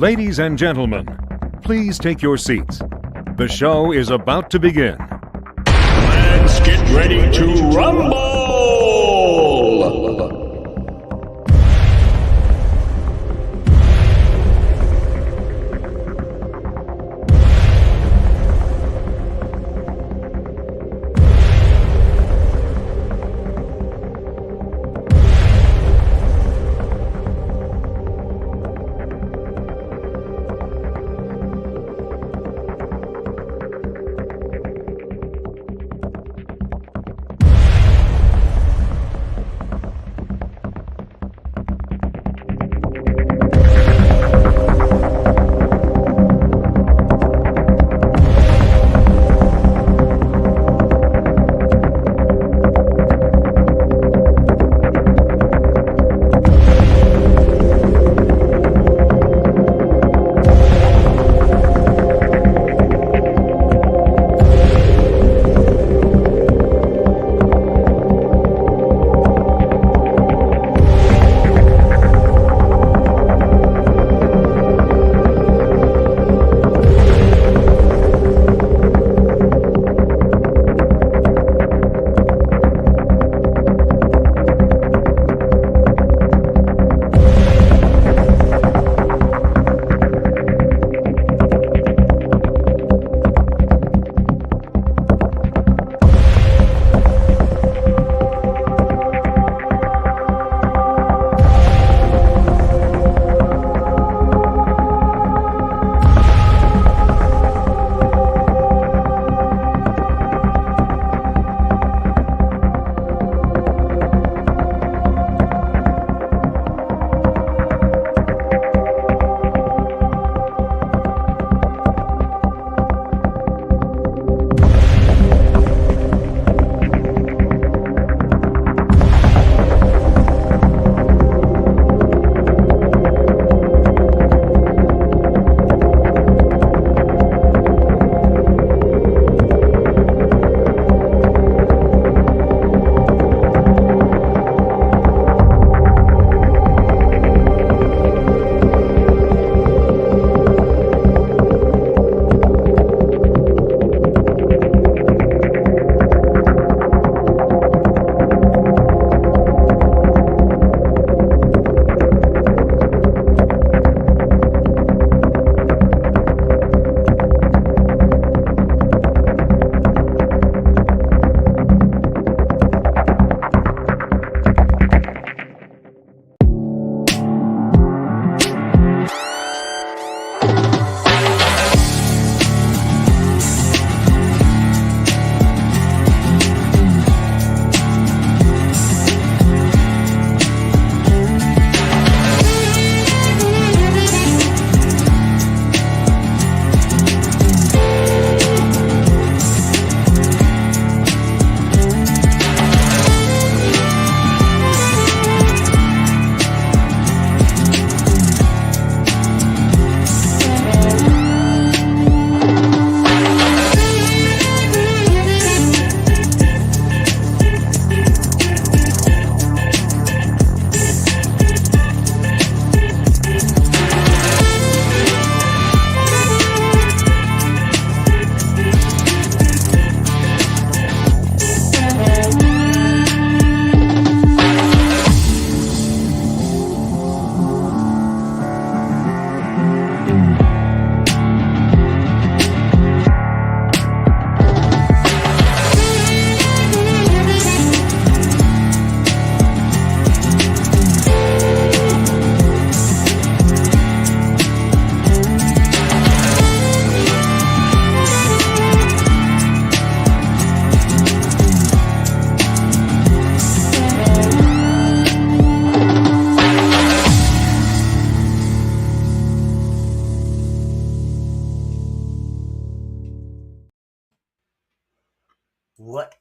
Ladies and gentlemen, please take your seats. The show is about to begin. Let's get ready to rumble! What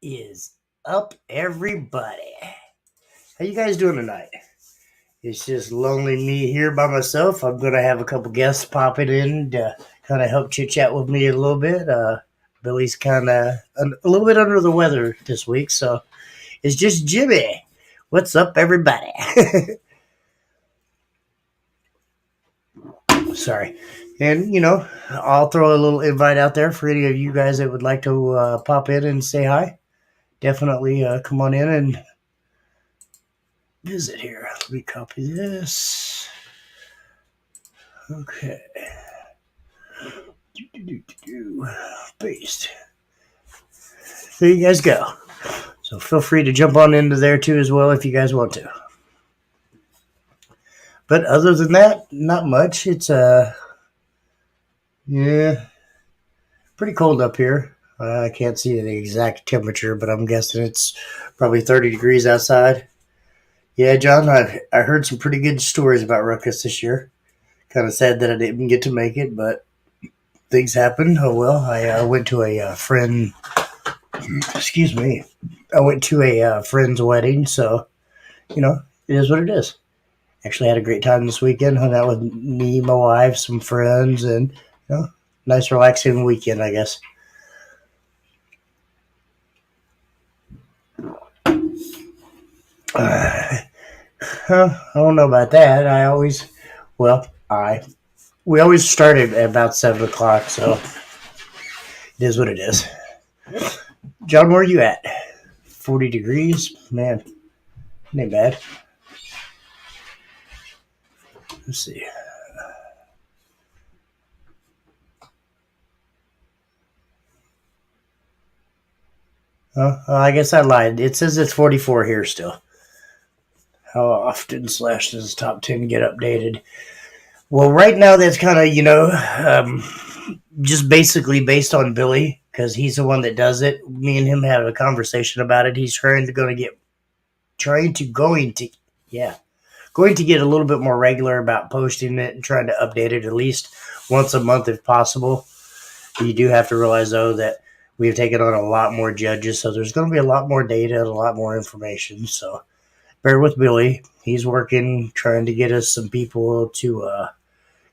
is up, everybody? How you guys doing tonight? It's just lonely me here by myself. I'm going to have a couple guests popping in to kind of help chit-chat with me a little bit. Billy's kind of a little bit under the weather this week, so it's just Jimmy. What's up, everybody? Sorry. And, I'll throw a little invite out there for any of you guys that would like to pop in and say hi. Definitely come on in and visit here. Let me copy this. Okay. Paste. There you guys go. So feel free to jump on into there too as well if you guys want to. But other than that, not much. It's pretty cold up here. I can't see the exact temperature, but I'm guessing it's probably 30 degrees outside. Yeah, John, I heard some pretty good stories about Ruckus this year. Kind of sad that I didn't get to make it, but things happen. Oh well. I went to a friend. Excuse me. I went to a friend's wedding, so it is what it is. Actually had a great time this weekend. Hung out with me, my wife, some friends, and nice relaxing weekend, I guess. I don't know about that. We always started at about 7 o'clock, so it is what it is. John, where are you at? 40 degrees? Man, it ain't bad. Let's see. I guess I lied. It says it's 44 here still. How often / does top 10 get updated? Well, right now that's kind of, just basically based on Billy, because he's the one that does it. Me and him have a conversation about it. He's going to get a little bit more regular about posting it and trying to update it at least once a month if possible. You do have to realize, though, that we've taken on a lot more judges, so there's going to be a lot more data and a lot more information. So bear with Billy. He's working, trying to get us some people to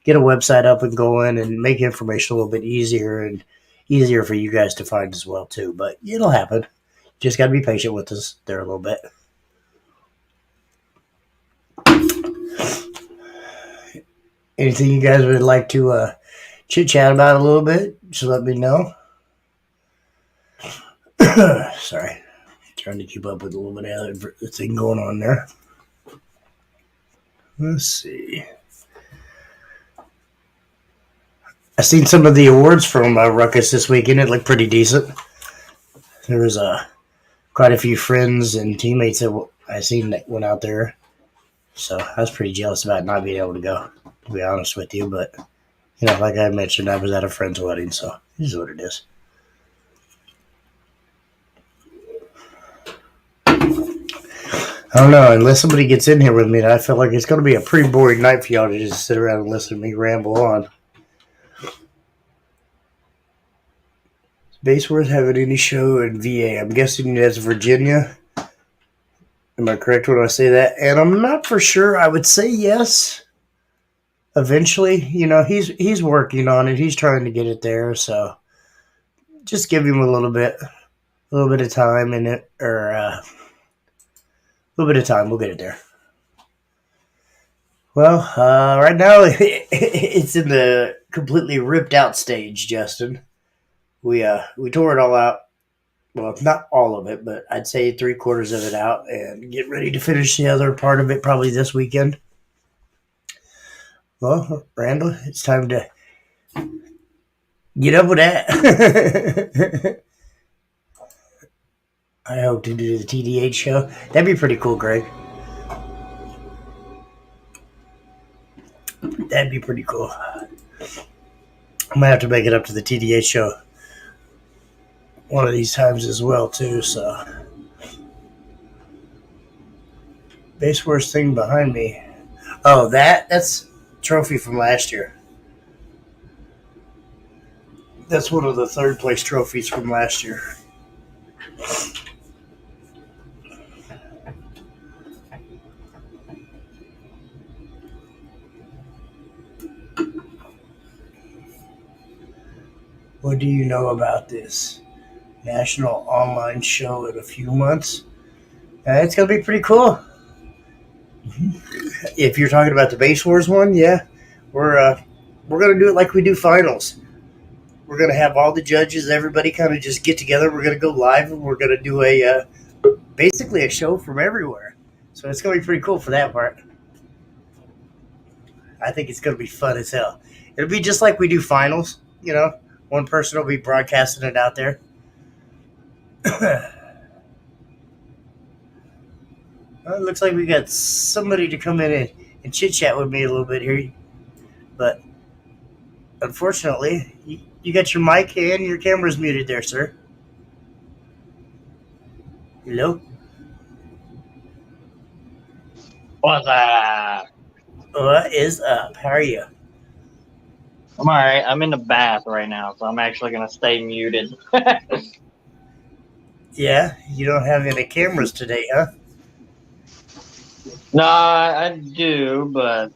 get a website up and going and make information a little bit easier and easier for you guys to find as well, too. But it'll happen. Just got to be patient with us there a little bit. Anything you guys would like to chit-chat about a little bit, just let me know. Sorry. Trying to keep up with a little bit of other thing going on there. Let's see. I seen some of the awards from Ruckus this weekend. It looked pretty decent. There was quite a few friends and teammates that I seen that went out there. So I was pretty jealous about not being able to go, to be honest with you. But, like I mentioned, I was at a friend's wedding, so this is what it is. I don't know. Unless somebody gets in here with me, I feel like it's going to be a pretty boring night for y'all to just sit around and listen to me ramble on. Base Wars having any show in VA? I'm guessing that's Virginia. Am I correct when I say that? And I'm not for sure. I would say yes. Eventually, he's working on it. He's trying to get it there. So just give him a little bit of time in it, or a little bit of time. We'll get it there. Well, right now it's in the completely ripped out stage, Justin. We tore it all out. Well, not all of it, but I'd say 3/4 of it out and get ready to finish the other part of it probably this weekend. Well, Randall, it's time to get up with that. I hope to do the TDH show. That'd be pretty cool, Greg. That'd be pretty cool. I'm going to have to make it up to the TDH show one of these times as well, too, so. Base Wars thing behind me. Oh, that's trophy from last year. That's one of the third place trophies from last year. What do you know about this national online show in a few months? It's going to be pretty cool. If you're talking about the Base Wars one, yeah, we're we're going to do it like we do finals. We're going to have all the judges, everybody kind of just get together. We're going to go live, and we're going to do basically a show from everywhere. So it's going to be pretty cool for that part. I think it's going to be fun as hell. It'll be just like we do finals, One person will be broadcasting it out there. Well, it looks like we got somebody to come in and chit-chat with me a little bit here. But unfortunately, you got your mic and your camera's muted there, sir. Hello? What's up? What is up? How are you? I'm alright. I'm in the bath right now, so I'm actually going to stay muted. Yeah? You don't have any cameras today, huh? No, I do, but...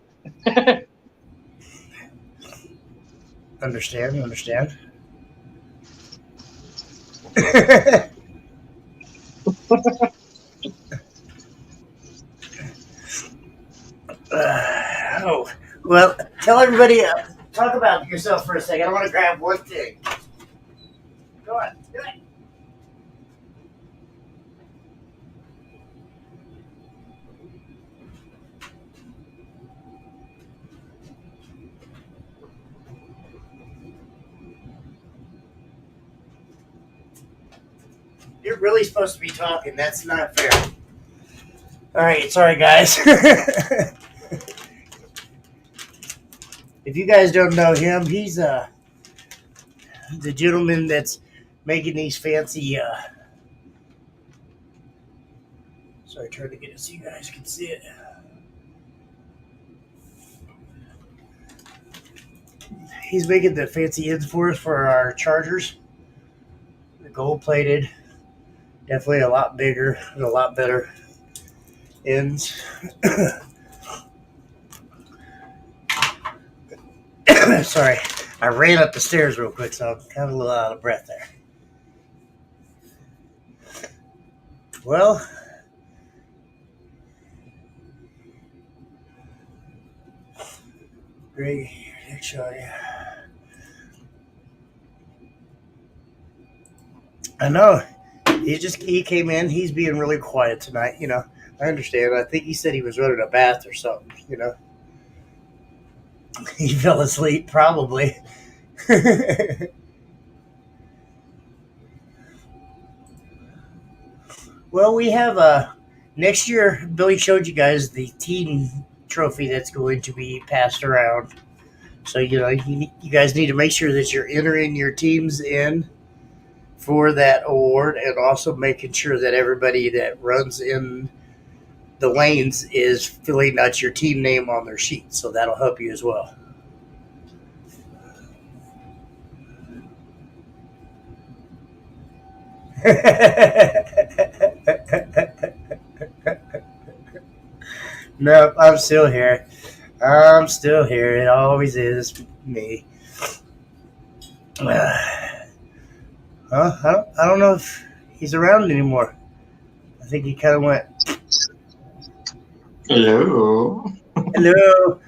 Understand. Well, tell everybody, talk about yourself for a second. I want to grab one thing. Go on, do it. You're really supposed to be talking. That's not fair. All right, sorry, guys. If you guys don't know him, he's the gentleman that's making these fancy. Sorry, trying to get it so you guys can see it. He's making the fancy ends for us for our chargers. The gold plated. Definitely a lot bigger and a lot better ends. Sorry, I ran up the stairs real quick, so I'm kind of a little out of breath there. Well, great. I'll show you. I know. He came in. He's being really quiet tonight. I understand. I think he said he was running a bath or something. He fell asleep, probably. Well, we have next year. Billy showed you guys the teen trophy that's going to be passed around. So you guys need to make sure that you're entering your teams in for that award, and also making sure that everybody that runs in the lanes is filling out your team name on their sheet. So that'll help you as well. Nope, I'm still here. It always is me. I don't know if he's around anymore. I think he kind of went. Hello. Hello.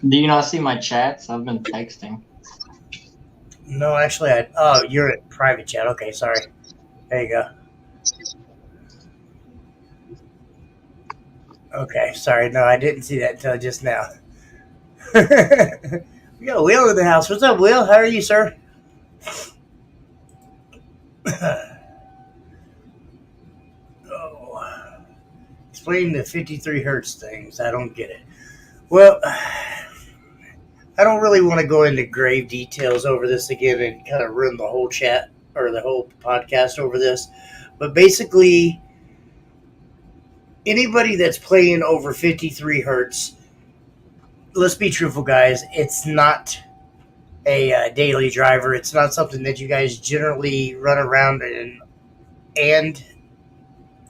Do you not see my chats? I've been texting. No, actually, you're in private chat. Okay, sorry. There you go. Okay, sorry. No, I didn't see that until just now. We got Will in the house. What's up, Will? How are you, sir? Explain the 53 hertz things. I don't get it. Well, I don't really want to go into grave details over this again and kind of ruin the whole chat or the whole podcast over this. But basically, anybody that's playing over 53 hertz, let's be truthful, guys, it's not a daily driver. It's not something that you guys generally run around and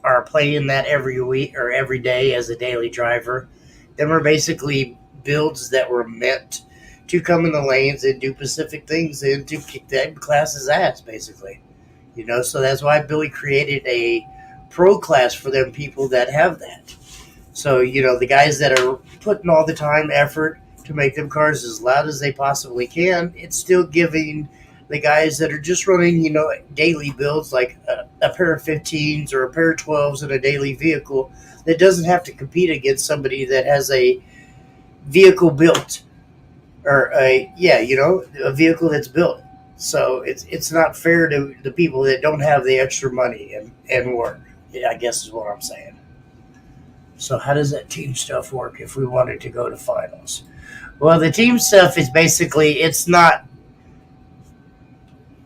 are playing that every week or every day as a daily driver. Them are basically builds that were meant to come in the lanes and do specific things and to kick that class's ass, basically. So that's why Billy created a pro class for them people that have that. So, the guys that are putting all the time, effort, to make them cars as loud as they possibly can. It's still giving the guys that are just running, daily builds like a pair of 15s or a pair of 12s in a daily vehicle that doesn't have to compete against somebody that has a vehicle built or a vehicle that's built. So it's not fair to the people that don't have the extra money and work. I guess is what I'm saying. So how does that team stuff work if we wanted to go to finals? Well, the team stuff is basically, it's not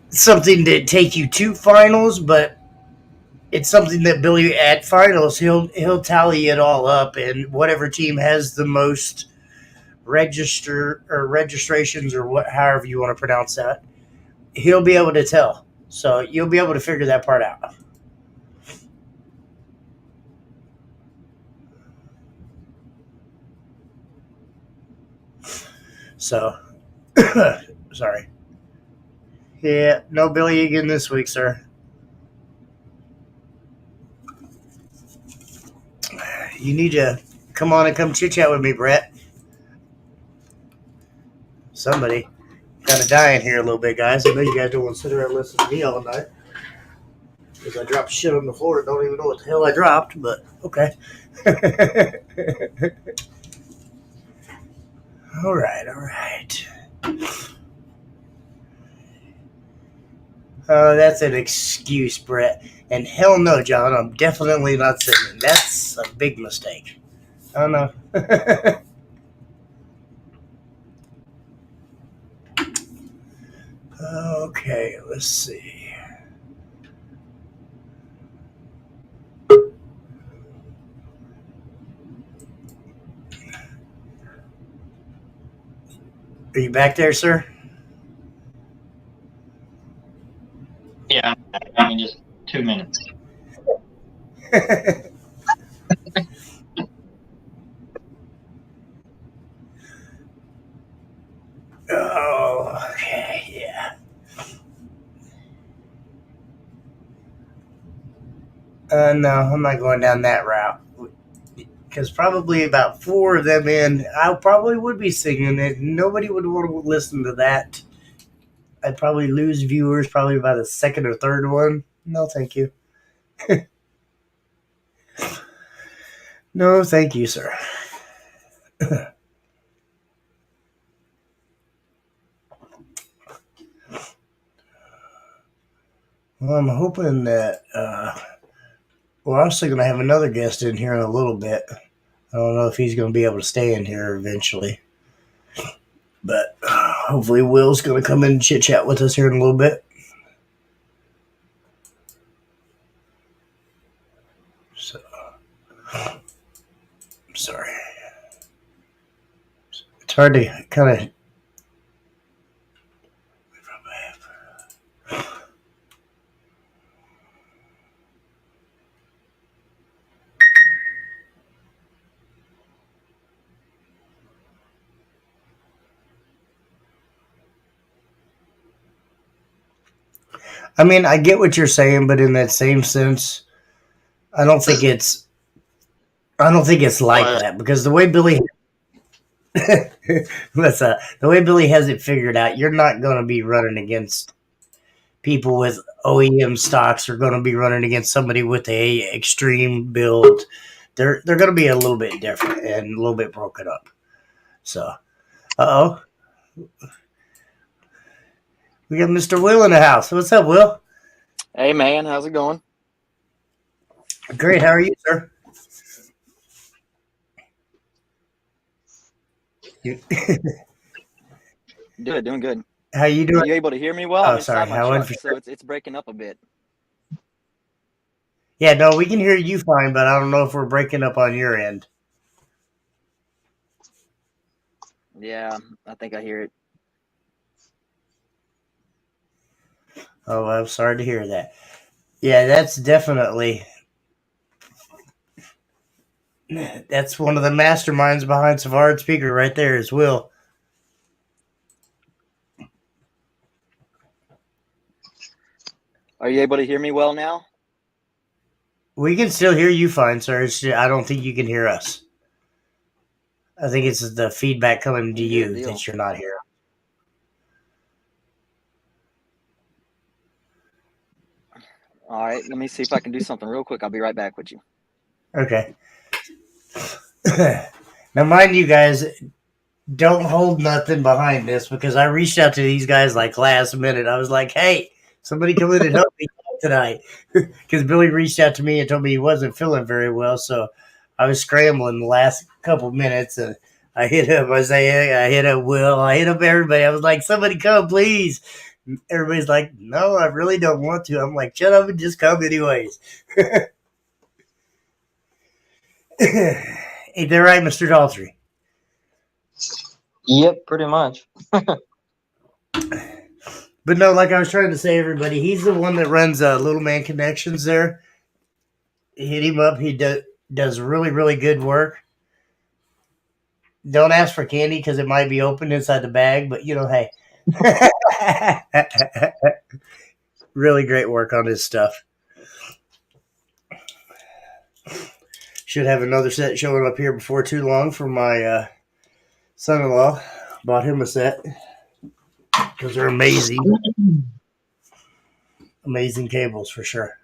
something to take you to finals, but it's something that Billy at finals he'll tally it all up, and whatever team has the most registrations or however you want to pronounce that, he'll be able to tell. So you'll be able to figure that part out. So, sorry. Yeah, no Billy again this week, sir. You need to come on and come chit-chat with me, Brett. Somebody. Kind of dying here a little bit, guys. I know you guys don't want to sit around and listen to me all night. Because I dropped shit on the floor and don't even know what the hell I dropped, but okay. All right. That's an excuse, Brett. And hell no, John, I'm definitely not singing. That's a big mistake. I don't know. Okay, let's see. Are you back there, sir? Yeah, I mean, just 2 minutes. Oh, okay, yeah. No, I'm not going down that route. Because probably about 4 of them in, I probably would be singing it. Nobody would want to listen to that. I'd probably lose viewers probably by the second or third one. No, thank you. No, thank you, sir. Well, I'm hoping that we're also going to have another guest in here in a little bit. I don't know if he's going to be able to stay in here eventually. But hopefully Will's going to come in and chit-chat with us here in a little bit. So, I'm sorry. It's hard to kind of... I mean, I get what you're saying, but in that same sense, I don't think it's like that, because the way Billy the way Billy has it figured out, you're not going to be running against people with OEM stocks, or going to be running against somebody with a extreme build. They're going to be a little bit different and a little bit broken up. So, we got Mr. Will in the house. What's up, Will? Hey, man. How's it going? Great. How are you, sir? Doing good. How you Are doing? you able to hear me well? Oh, I'm inside sorry. my How truck, so it's breaking up a bit. Yeah, no, we can hear you fine, but I don't know if we're breaking up on your end. Yeah, I think I hear it. Oh, I'm sorry to hear that. Yeah, that's definitely... That's one of the masterminds behind Savard Speaker right there is Will. Are you able to hear me well now? We can still hear you fine, sir. I don't think you can hear us. I think it's the feedback coming to you Good deal. that you're not here. All right, let me see if I can do something real quick. I'll be right back with you. Okay. Now, mind you guys, don't hold nothing behind this because I reached out to these guys like last minute. I was like, hey, somebody come in and help me tonight. Because Billy reached out to me and told me he wasn't feeling very well. So I was scrambling the last couple minutes and I hit up Isaiah, I hit up Will, I hit up everybody. I was like, somebody come, please. Everybody's like, no, I really don't want to. I'm like, shut up and just come anyways. Ain't that right, Mr. Daltrey? Yep, pretty much. But no, like I was trying to say, everybody, he's the one that runs Little Man Connections there. Hit him up. He does really, really good work. Don't ask for candy because it might be open inside the bag, but hey. Really great work on his stuff. Should have another set showing up here before too long for my son-in-law. Bought him a set because they're amazing. Amazing cables for sure.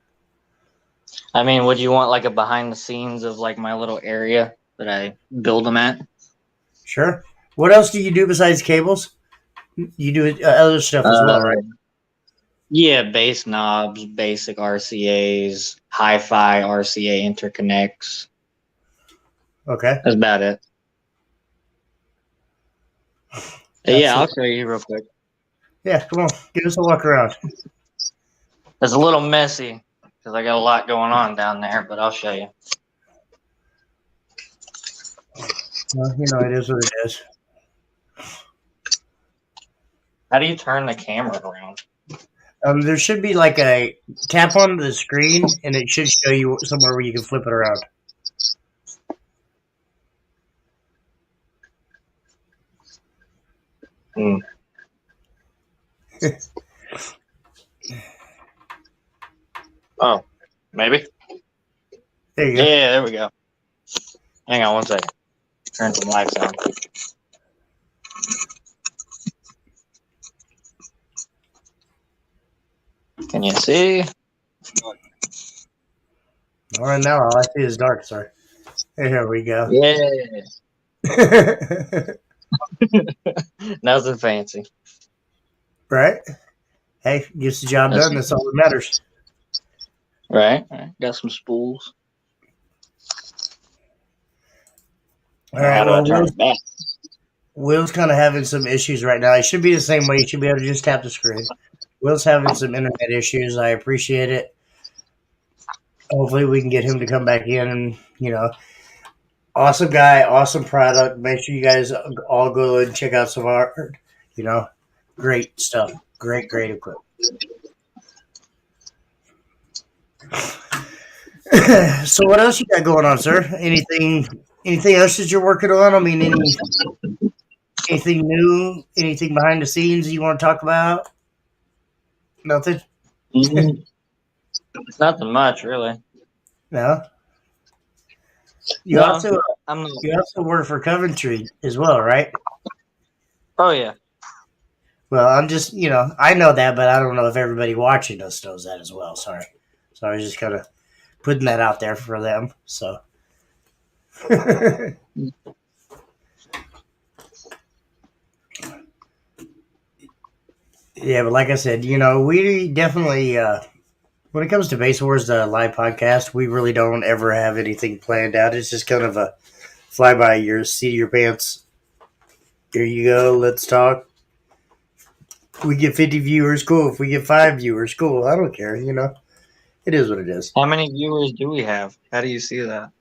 I mean, would you want like a behind the scenes of like my little area that I build them at? Sure. What else do you do besides cables? You do other stuff as well, right? Yeah, base knobs, basic RCAs, hi-fi RCA interconnects. Okay. That's about it. Yeah, I'll show you real quick. Yeah, come on. Give us a walk around. It's a little messy because I got a lot going on down there, but I'll show you. Well, it is what it is. How do you turn the camera around? There should be like a tap on the screen, and it should show you somewhere where you can flip it around. Oh, maybe? There you go. Yeah, there we go. Hang on one second. Turn some lights on. Can you see? All right, now all I see is dark, sir. Here we go. Yeah. Nothing fancy. Right? Hey, gets the job done. That's all that matters. Right. Got some spools. All right. How do I Well, turn it back? Will's kind of having some issues right now. It should be the same way. You should be able to just tap the screen. Will's having some internet issues. I appreciate it. Hopefully we can get him to come back in and, awesome guy, awesome product. Make sure you guys all go and check out some art. Great stuff. Great equipment. So what else you got going on, sir? Anything else that you're working on? I mean, anything new? Anything behind the scenes you want to talk about? Nothing? Nothing much, really. No? You No, also I'm not. you also work for Coventry as well, right? Oh, yeah. Well, I'm just, I know that, but I don't know if everybody watching us knows that as well. Sorry. So I was just kind of putting that out there for them. So. Yeah, but like I said, we definitely, when it comes to Base Wars, the live podcast, we really don't ever have anything planned out. It's just kind of a fly by your seat of your pants. Here you go. Let's talk. If we get 50 viewers, cool. If we get 5 viewers, cool. I don't care. It is what it is. How many viewers do we have? How do you see that?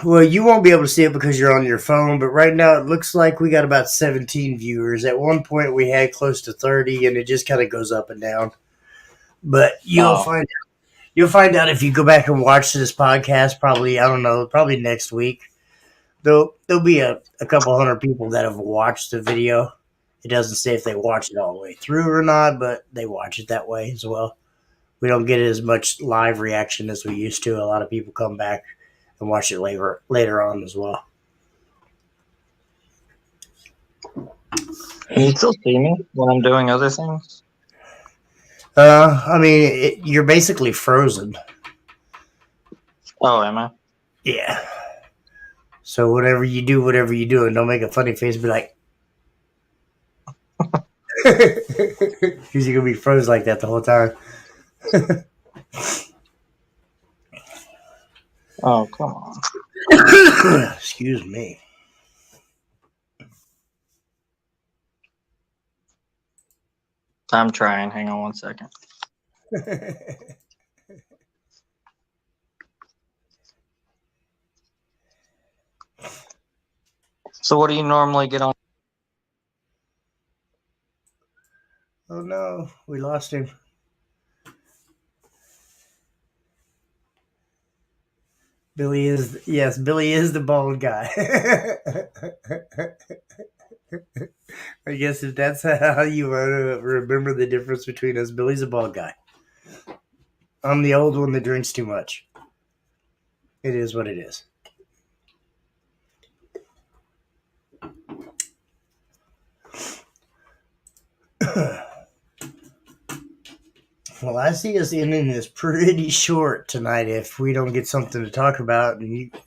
Well, you won't be able to see it because you're on your phone, but right now it looks like we got about 17 viewers. At one point we had close to 30, and it just kind of goes up and down. But you'll find out if you go back and watch this podcast. Probably, I don't know, probably next week. There'll be a couple hundred people that have watched the video. It doesn't say if they watch it all the way through or not, but they watch it that way as well. We don't get as much live reaction as we used to. A lot of people come back and watch it later on as well. Can you still see me when I'm doing other things? I mean, you're basically frozen. Oh, am I? Yeah. So whatever you do, and don't make a funny face. Be like, because you're gonna be frozen like that the whole time. Oh, come on. Excuse me. I'm trying. Hang on 1 second. So, what do you normally get on? Oh no, we lost him. Billy is the bald guy. I guess if that's how you want to remember the difference between us, Billy's a bald guy. I'm the old one that drinks too much. It is what it is. Well, I see us ending this pretty short tonight if we don't get something to talk about, because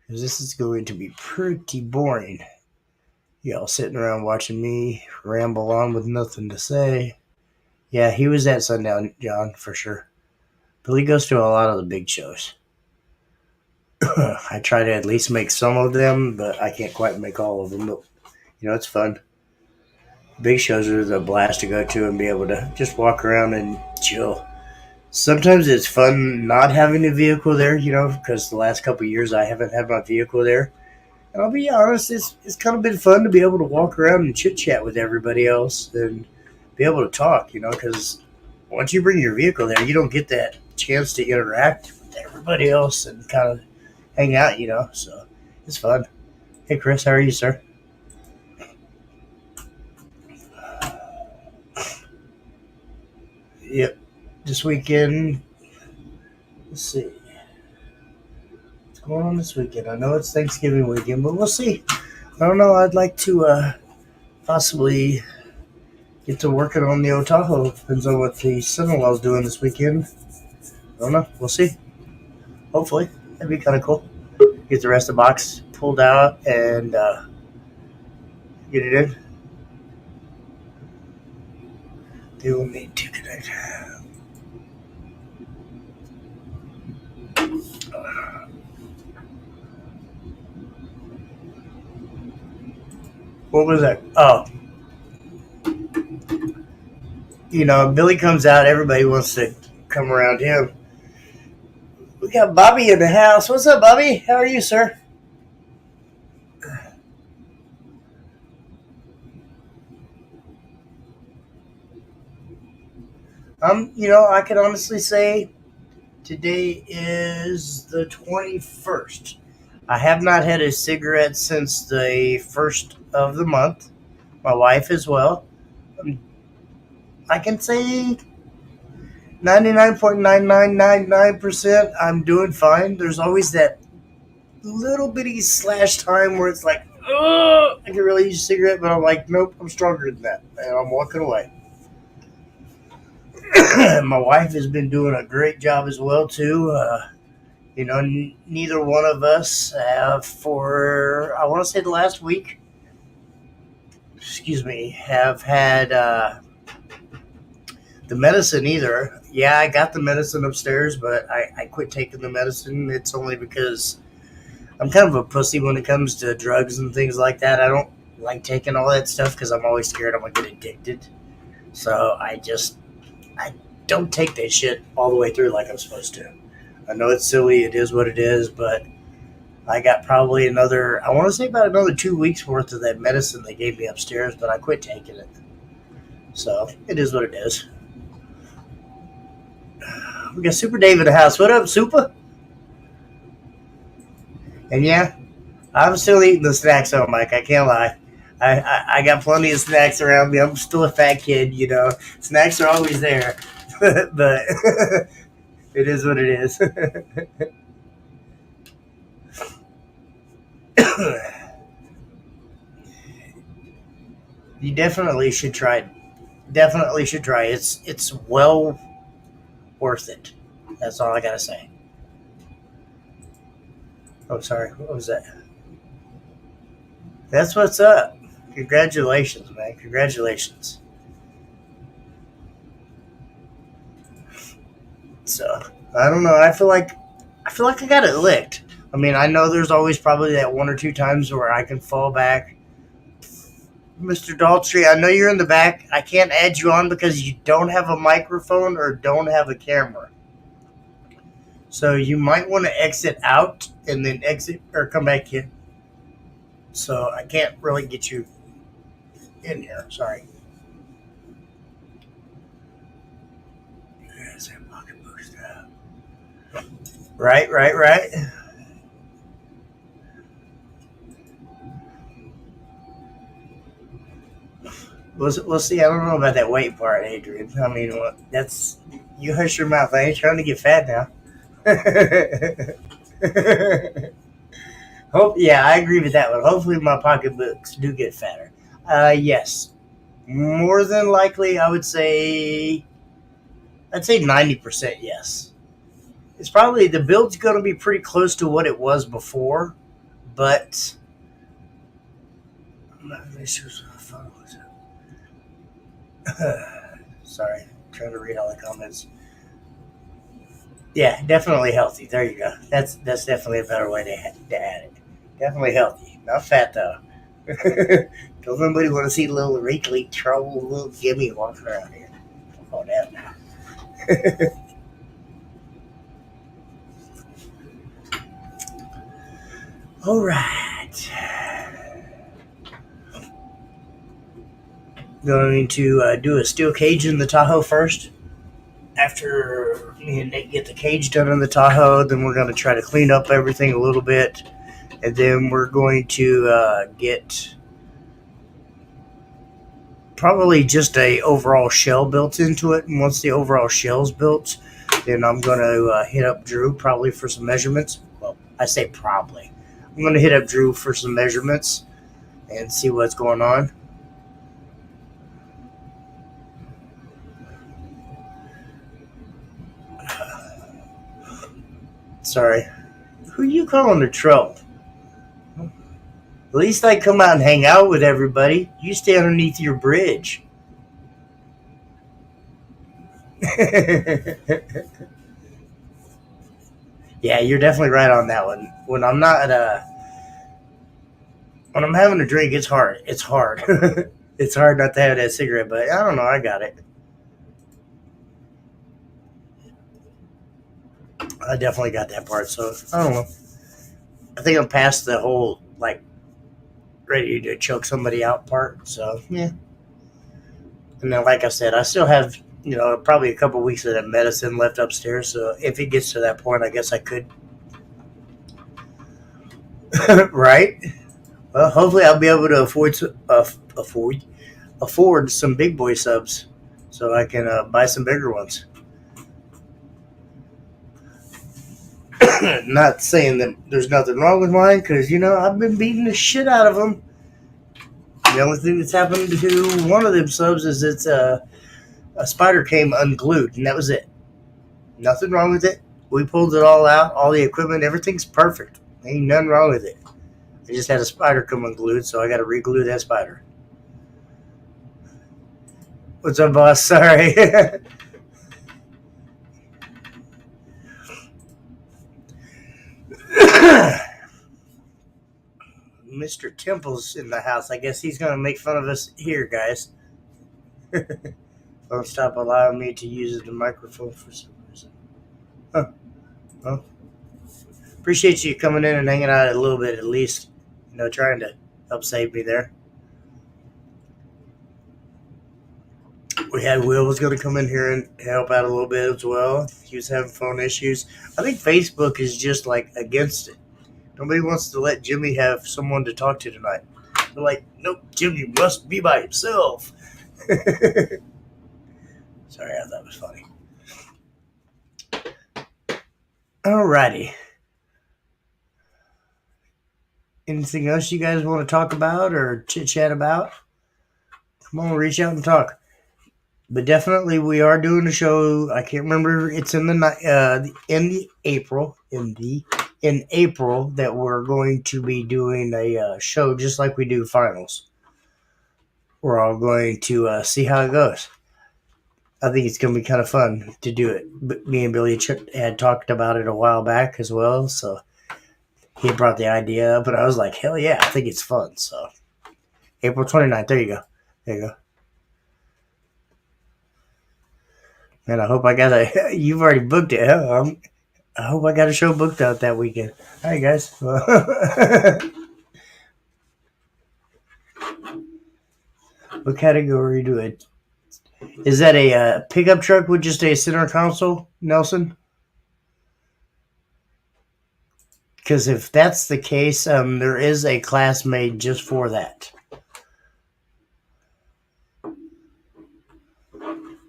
this is going to be pretty boring. Y'all sitting around watching me ramble on with nothing to say. Yeah, he was at Sundown, John, for sure. Billy goes to a lot of the big shows. I try to at least make some of them, but I can't quite make all of them. But, it's fun. Big shows are a blast to go to and be able to just walk around and chill. Sometimes it's fun not having a vehicle there, because the last couple of years I haven't had my vehicle there. And I'll be honest, it's kind of been fun to be able to walk around and chit-chat with everybody else and be able to talk, because once you bring your vehicle there, you don't get that chance to interact with everybody else and kind of hang out, so it's fun. Hey, Chris, how are you, sir? Yep. This weekend, let's see. What's going on this weekend? I know it's Thanksgiving weekend, but we'll see. I don't know. I'd like to possibly get to working on the Otaho. Depends on what the son-in-law's doing this weekend. I don't know. We'll see. Hopefully. That'd be kind of cool. Get the rest of the box pulled out and get it in. They will need to connect. What was that? Oh. Billy comes out. Everybody wants to come around him. We got Bobby in the house. What's up, Bobby? How are you, sir? I can honestly say today is the 21st. I have not had a cigarette since the 1st of the month. My wife as well. I can say 99.9999% I'm doing fine. There's always that little bitty slash time where it's like, I can really use a cigarette, but I'm like, nope, I'm stronger than that. And I'm walking away. My wife has been doing a great job as well, too. Neither one of us have for, I want to say the last week, have had the medicine either. Yeah, I got the medicine upstairs, but I quit taking the medicine. It's only because I'm kind of a pussy when it comes to drugs and things like that. I don't like taking all that stuff because I'm always scared I'm going to get addicted. So I don't take that shit all the way through like I'm supposed to. I know it's silly. It is what it is, but I got probably I want to say about another 2 weeks worth of that medicine they gave me upstairs, but I quit taking it. So it is what it is. We got Super Dave in the house. What up, Super? And yeah, I'm still eating the snacks on Mike. I can't lie. I got plenty of snacks around me. I'm still a fat kid, Snacks are always there. But it is what it is. You definitely should try it. Definitely should try it. It's well worth it. That's all I gotta say. Oh, sorry. What was that? That's what's up. Congratulations, man. Congratulations. So I don't know. I feel like I got it licked. I mean, I know there's always probably that one or two times where I can fall back. Mr. Daltrey, I know you're in the back. I can't add you on because you don't have a microphone or don't have a camera. So you might want to exit out and then exit or come back in. So I can't really get you in here. Sorry. There's that pocketbook stuff. Right. We'll see. I don't know about that weight part, Adrian. I mean, that's you hush your mouth. I ain't trying to get fat now. Yeah, I agree with that one. Hopefully, my pocketbooks do get fatter. Yes, more than likely, I'd say 90% yes. It's probably the build's going to be pretty close to what it was before, but sorry, I'm trying to read all the comments. Yeah, definitely healthy. There you go. That's definitely a better way to add it. Definitely healthy, not fat though. Don't nobody want to see little wrinkly troll, little Jimmy walking around here. Oh, that now. All right. Going to do a steel cage in the Tahoe first. After me and Nick get the cage done in the Tahoe, then we're going to try to clean up everything a little bit. And then we're going to get probably just a overall shell built into it. And once the overall shell's built, then I'm going to hit up Drew probably for some measurements. Well, I say probably. I'm going to hit up Drew for some measurements and see what's going on. Sorry. Who you calling a troll? At least I come out and hang out with everybody. You stay underneath your bridge. Yeah, you're definitely right on that one. When I'm not when I'm having a drink, it's hard. It's hard. It's hard not to have that cigarette, but I don't know. I got it. I definitely got that part. So I don't know. I think I'm past the whole ready to choke somebody out part. So yeah. And then, like I said, I still have probably a couple weeks of that medicine left upstairs. So if it gets to that point, I guess I could. Right. Well, hopefully I'll be able to afford some big boy subs, so I can buy some bigger ones. Not saying that there's nothing wrong with mine, because I've been beating the shit out of them. The only thing that's happened to one of them subs is it's a spider came unglued, and that was it. Nothing wrong with it. We pulled it all out, all the equipment, everything's perfect. Ain't nothing wrong with it. I just had a spider come unglued, so I got to re-glue that spider. What's up, boss? Sorry. Mr. Temple's in the house. I guess he's going to make fun of us here, guys. Don't stop allowing me to use the microphone for some reason. Huh. Well, appreciate you coming in and hanging out a little bit at least. Trying to help save me there. We had Will was going to come in here and help out a little bit as well. He was having phone issues. I think Facebook is just against it. Nobody wants to let Jimmy have someone to talk to tonight. They're like, nope, Jimmy must be by himself. Sorry, I thought it was funny. Alrighty. Anything else you guys want to talk about or chit-chat about? Come on, reach out and talk. But definitely, we are doing a show. I can't remember. It's in April that we're going to be doing a show just like we do finals. We're all going to see how it goes. I think it's going to be kind of fun to do it. But me and Billy had talked about it a while back as well, so he brought the idea up, and I was like, hell yeah, I think it's fun. So April 29th, there you go. There you go. Man, I hope I got you've already booked it, huh? I hope I got a show booked out that weekend. All right, guys. What category do it? Is that a pickup truck with just a center console, Nelson? Because if that's the case, there is a class made just for that.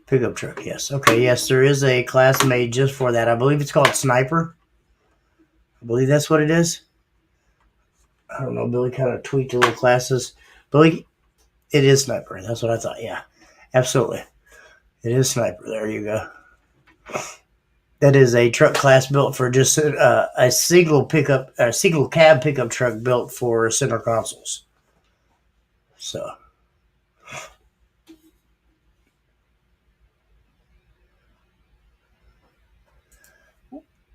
Pickup truck, yes. Okay, yes, there is a class made just for that. I believe it's called Sniper. I believe that's what it is. I don't know. Billy kind of tweaked the little classes. Billy, it is Sniper. That's what I thought. Yeah, absolutely. It is Sniper. There you go. That is a truck class built for just a single cab pickup truck built for center consoles. So,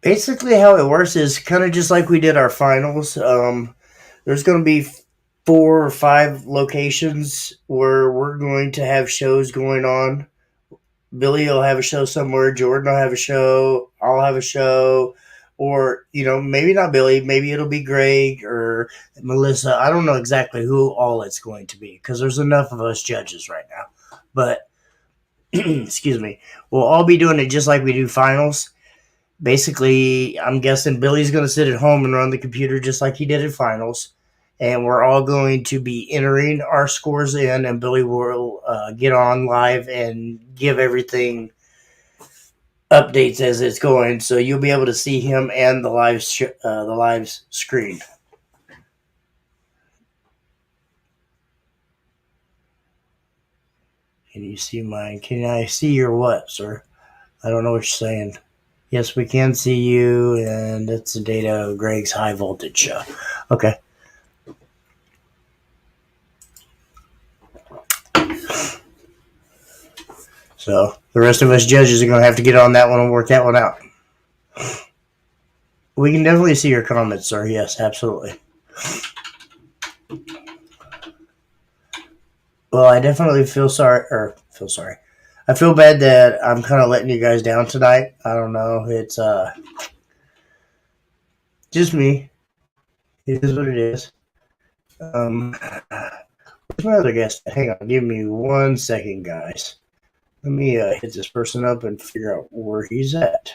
basically, how it works is kind of just like we did our finals. There's going to be 4 or 5 locations where we're going to have shows going on. Billy will have a show somewhere. Jordan will have a show. I'll have a show. Or, maybe not Billy. Maybe it'll be Greg or Melissa. I don't know exactly who all it's going to be because there's enough of us judges right now. But, excuse me, we'll all be doing it just like we do finals. Basically, I'm guessing Billy's going to sit at home and run the computer just like he did at finals. And we're all going to be entering our scores in, and Billy will get on live and give everything updates as it's going. So you'll be able to see him and the live screen. Can you see mine? Can I see your what, sir? I don't know what you're saying. Yes, we can see you, and it's the data of Greg's high voltage show. Okay. So the rest of us judges are going to have to get on that one and work that one out. We can definitely see your comments, sir. Yes, absolutely. Well, I definitely feel sorry. I feel bad that I'm kind of letting you guys down tonight. I don't know. It's just me. It is what it is. Where's my other guest? Hang on. Give me 1 second, guys. Let me hit this person up and figure out where he's at.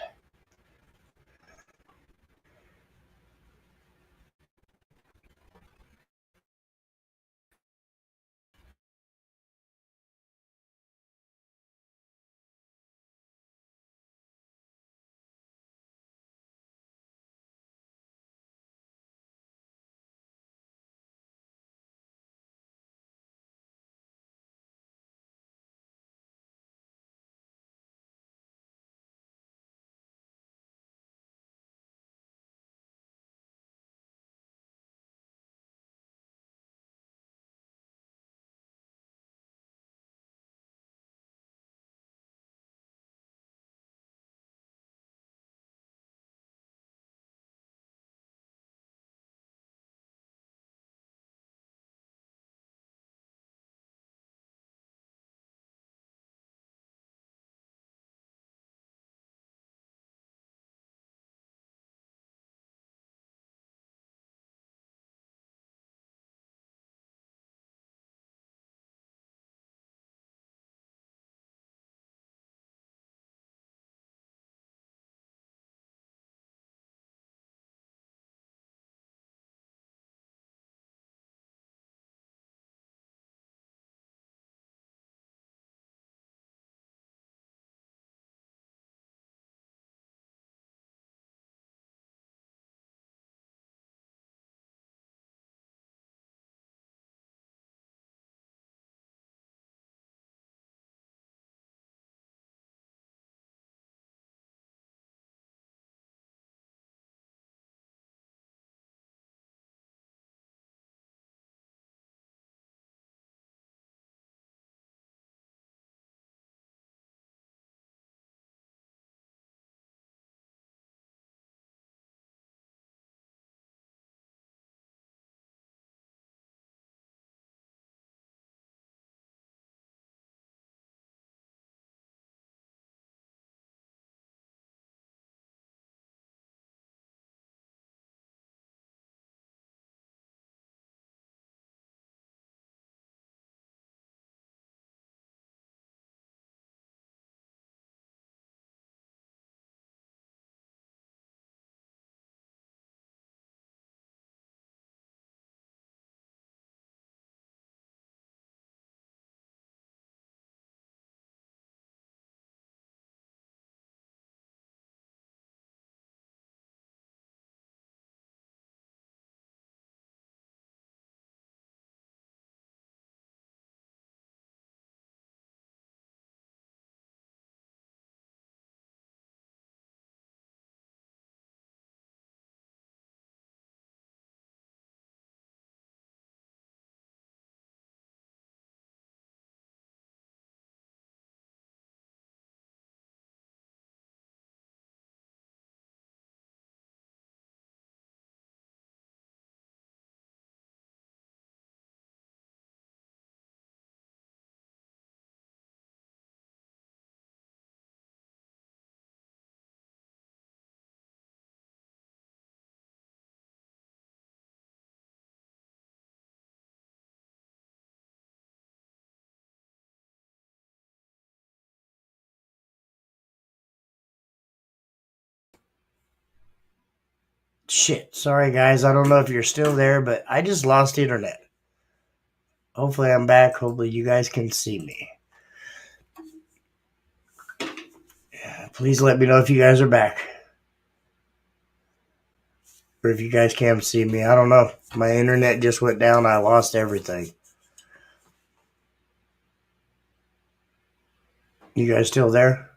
Shit. Sorry, guys. I don't know if you're still there, but I just lost internet. Hopefully, I'm back. Hopefully, you guys can see me. Please let me know if you guys are back. Or if you guys can see me. I don't know. My internet just went down. I lost everything. You guys still there?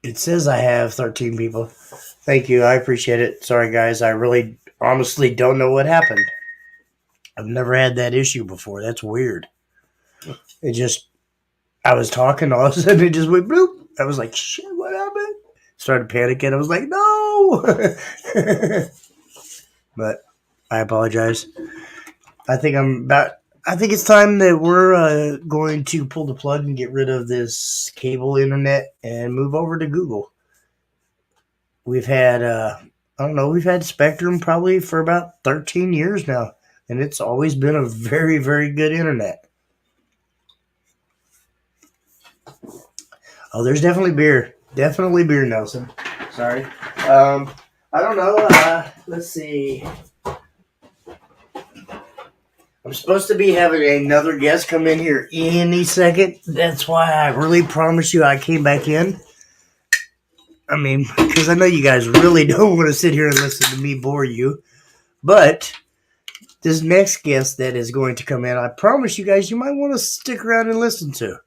It says I have 13 people. Thank you. I appreciate it. Sorry, guys. I really honestly don't know what happened. I've never had that issue before. That's weird. It just, I was talking, all of a sudden it just went bloop. I was like, shit, what happened? Started panicking. I was like, no. But I apologize. I think it's time that we're going to pull the plug and get rid of this cable internet and move over to Google. We've had, we've had Spectrum probably for about 13 years now. And it's always been a very, very good internet. Oh, there's definitely beer. Definitely beer, Nelson. Sorry. I don't know. Let's see. I'm supposed to be having another guest come in here any second. That's why I really promise you I came back in. I mean, because I know you guys really don't want to sit here and listen to me bore you. But this next guest that is going to come in, I promise you guys, you might want to stick around and listen to.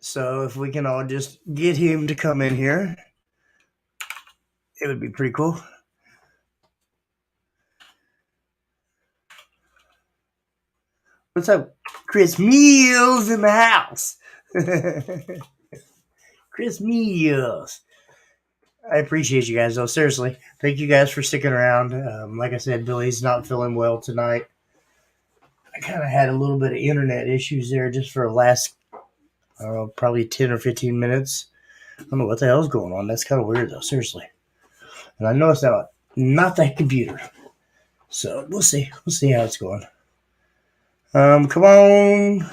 So if we can all just get him to come in here, it would be pretty cool. What's up? Chris Meals in the house. Chris Meals. I appreciate you guys, though. Seriously. Thank you guys for sticking around. Like I said, Billy's not feeling well tonight. I kind of had a little bit of internet issues there just for the last, probably 10 or 15 minutes. I don't know what the hell's going on. That's kind of weird, though. Seriously. And I know it's not that computer. So we'll see. We'll see how it's going. Come on.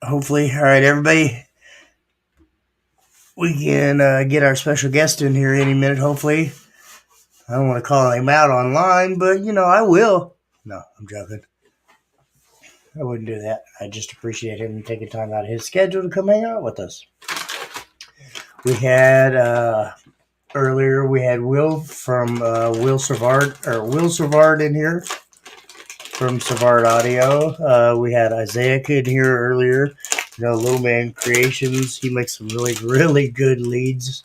Hopefully. All right, everybody. We can get our special guest in here any minute, hopefully. I don't want to call him out online, but, I will. No, I'm joking. I wouldn't do that. I just appreciate him taking time out of his schedule to come hang out with us. We had, earlier, we had Will from Will Savard in here from Savard Audio. We had Isaiah in here earlier. Little Man Creations. He makes some really, really good leads.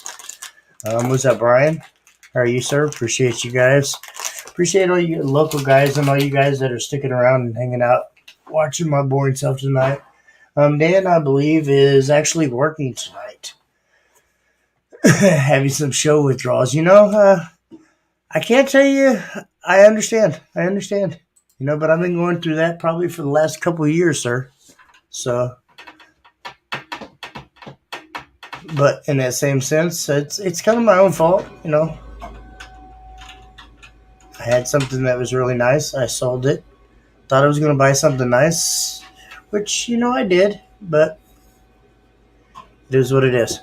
What's up, Brian? How are you, sir? Appreciate you guys. Appreciate all you local guys and all you guys that are sticking around and hanging out, watching my boring self tonight. Dan, I believe, is actually working tonight. Having some show withdrawals. I can't tell you. I understand. But I've been going through that probably for the last couple of years, sir. So... But in that same sense, it's kind of my own fault, I had something that was really nice. I sold it. Thought I was going to buy something nice, which, I did. But it is what it is.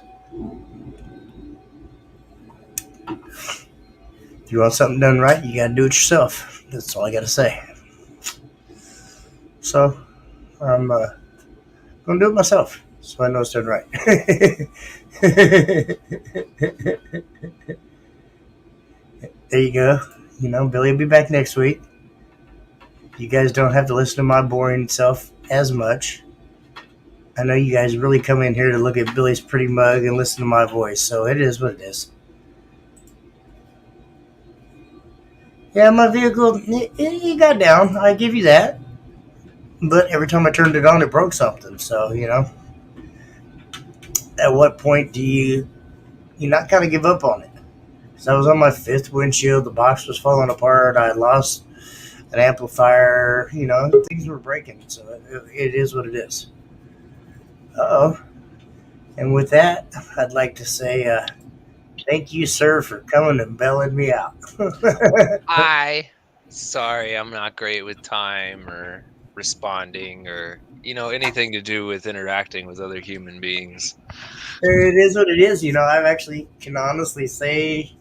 If you want something done right, you got to do it yourself. That's all I got to say. So, I'm going to do it myself. So I know it's done right. There you go. Billy will be back next week. You guys don't have to listen to my boring self as much. I know you guys really come in here to look at Billy's pretty mug and listen to my voice. So it is what it is. Yeah, my vehicle, it got down. I give you that. But every time I turned it on, it broke something. So, at what point do you not kind of give up on it? Because I was on my 5th windshield. The box was falling apart. I lost an amplifier. Things were breaking. So it is what it is. Uh-oh. And with that, I'd like to say thank you, sir, for coming and bailing me out. Hi. Sorry, I'm not great with time or responding or anything to do with interacting with other human beings. It is what it is. I actually can honestly say,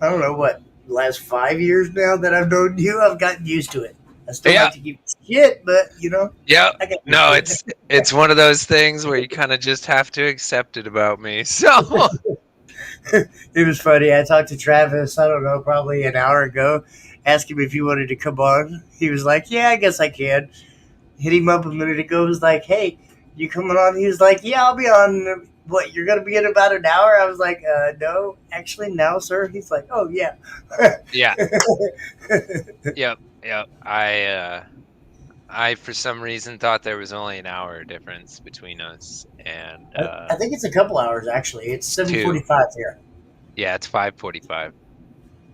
I don't know what, last 5 years now that I've known you, I've gotten used to it. I still Yeah. like to give shit, but Yeah. I got No, used to it's one of those things where you kind of just have to accept it about me. So It was funny. I talked to Travis, I don't know, probably an hour ago, asked him if he wanted to come on. He was like, yeah, I guess I can. Hit him up a minute ago, was like, hey, you coming on? He was like, yeah, I'll be on. What, you're going to be in about an hour? I was like, no, actually, now, sir. He's like, oh, yeah. yeah. Yep. I for some reason thought there was only an hour difference between us, and I think it's a couple hours, actually. It's 7:45 here. yeah, it's 5:45.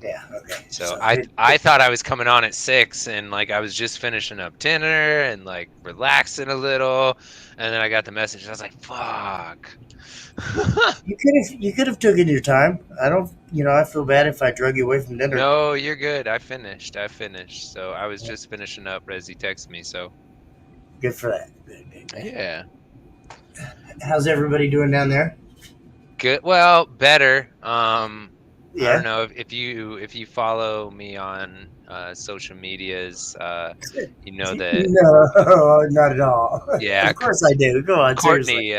Yeah, okay. So I thought I was coming on at 6, and like I was just finishing up dinner and like relaxing a little, and then I got the message. And I was like, "Fuck." You could have taken your time. I don't, I feel bad if I drug you away from dinner. No, you're good. I finished. So I was just finishing up as he texted me. So Good for that. Good. yeah, How's everybody doing down there? good. Well, better. I Yeah. don't know if you follow me on social medias, you know that. No, not at all. Yeah, Of course I do. Go on, seriously.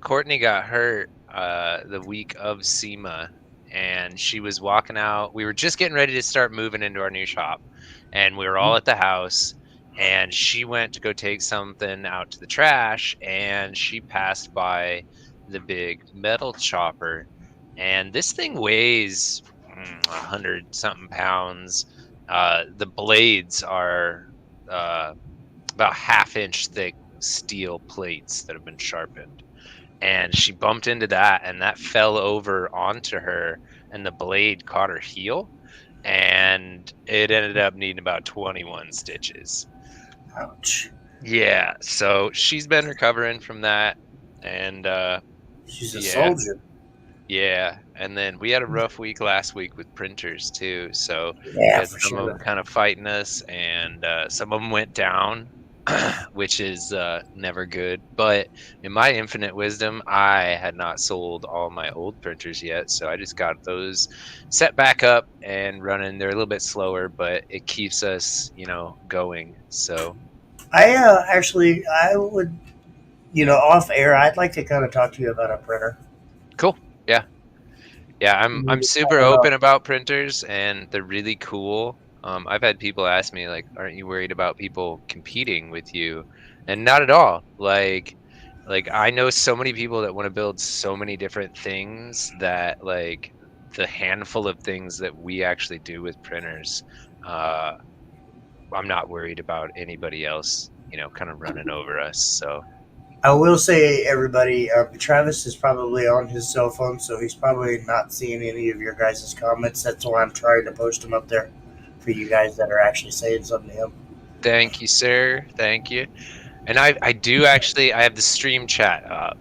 Courtney got hurt the week of SEMA, and she was walking out. We were just getting ready to start moving into our new shop, and we were all at the house, and she went to go take something out to the trash, and she passed by the big metal chopper, and this thing weighs 100 something pounds. The blades are about half-inch thick steel plates that have been sharpened, and she bumped into that, and that fell over onto her, and the blade caught her heel, and it ended up needing about 21 stitches. Ouch. Yeah, so she's been recovering from that, and She's a yeah. soldier. Yeah, and then we had a rough week last week with printers too. So we Yeah, had for some of them sure. kind of fighting us, and some of them went down, which is never good. But in my infinite wisdom, I had not sold all my old printers yet, so I just got those set back up and running. They're a little bit slower, but it keeps us, going. So I would, off air, I'd like to kind of talk to you about a printer. cool. Yeah, I'm super open about printers, and they're really cool. I've had people ask me like, "Aren't you worried about people competing with you?" And not at all. Like I know so many people that want to build so many different things that like the handful of things that we actually do with printers, I'm not worried about anybody else, kind of running over us. So I will say, everybody, Travis is probably on his cell phone, so he's probably not seeing any of your guys' comments. That's why I'm trying to post them up there for you guys that are actually saying something to him. thank you, sir. Thank you. And I do actually, I have the stream chat up,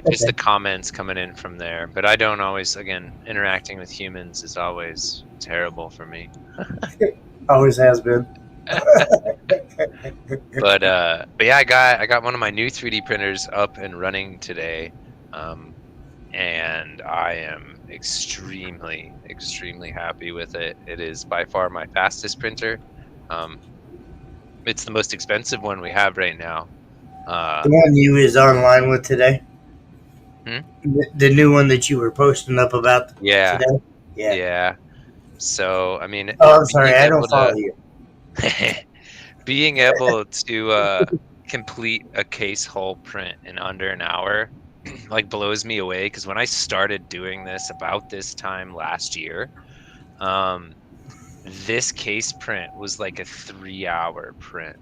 just the comments coming in from there. But I don't always, again, interacting with humans is always terrible for me. Always has been. But yeah, I got one of my new 3D printers up and running today, and I am extremely happy with it. It is by far my fastest printer. It's the most expensive one we have right now. The one you was online with today? The new one that you were posting up about Yeah. today? Yeah. So, I mean... Oh, I'm sorry, I don't follow you. Being able to complete a case hull print in under an hour like blows me away, because when I started doing this about this time last year, this case print was like a 3-hour print.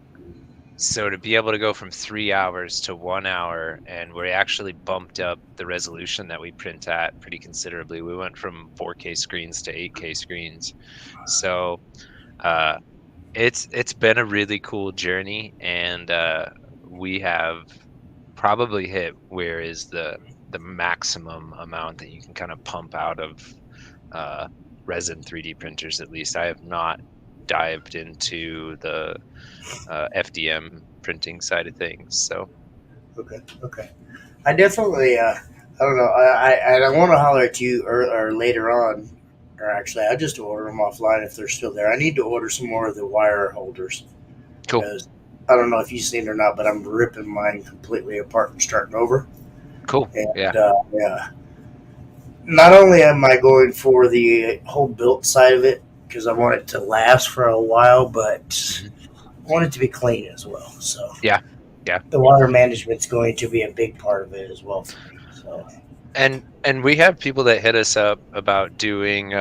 So to be able to go from 3 hours to 1 hour, and we actually bumped up the resolution that we print at pretty considerably. We went from 4K screens to 8K screens. So it's been a really cool journey, and we have probably hit where is the maximum amount that you can kind of pump out of resin 3D printers. At least I have not dived into the FDM printing side of things. So Okay. I definitely, I don't know. I don't want to holler at you or later on, or actually, I just order them offline if they're still there. I need to order some more of the wire holders cool. because I don't know if you've seen it or not, but I'm ripping mine completely apart and starting over. Cool. And, Yeah. yeah. Not only am I going for the whole built side of it because I want it to last for a while, but I want it to be clean as well. So Yeah. the water management's going to be a big part of it as well for me. So And we have people that hit us up about doing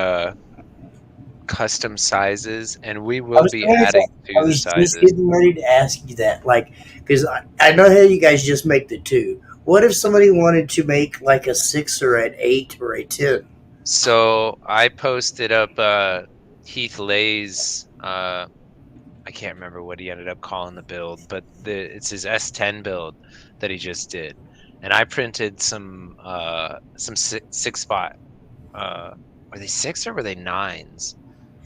custom sizes, and we I will was be going to adding I to the was just sizes. getting ready to ask you that, like, because I know how you guys just make the 2. What if somebody wanted to make like a 6 or an 8 or a 10? So I posted up Heath Lay's I can't remember what he ended up calling the build, but it's his S10 build that he just did, and I printed some six spot. Were they 6 or were they 9s?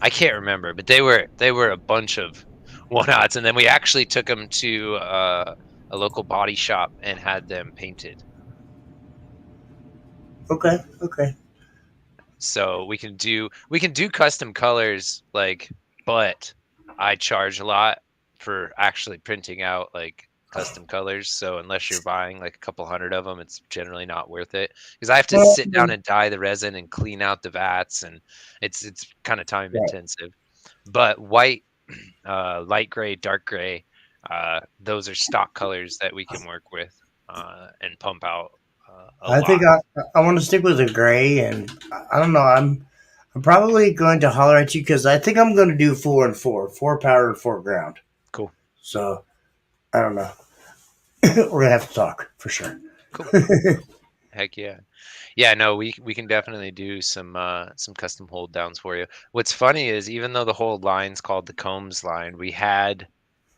I can't remember, but they were a bunch of 1/0s, and then we actually took them to a local body shop and had them painted. Okay. So we can do custom colors, like, but I charge a lot for actually printing out like custom colors. So unless you're buying like a couple hundred of them, it's generally not worth it because I have to sit down and dye the resin and clean out the vats, and it's kind of time intensive. But white, light gray, dark gray, those are stock colors that we can work with and pump out a I lot. think I want to stick with the gray, and I don't know. I'm probably going to holler at you because I think I'm going to do 4 and 4 power and 4 ground. Cool. So I don't know. We're gonna have to talk for sure. Cool. Heck yeah. Yeah, no, we can definitely do some custom hold downs for you. What's funny is even though the whole line's called the Combs line, we had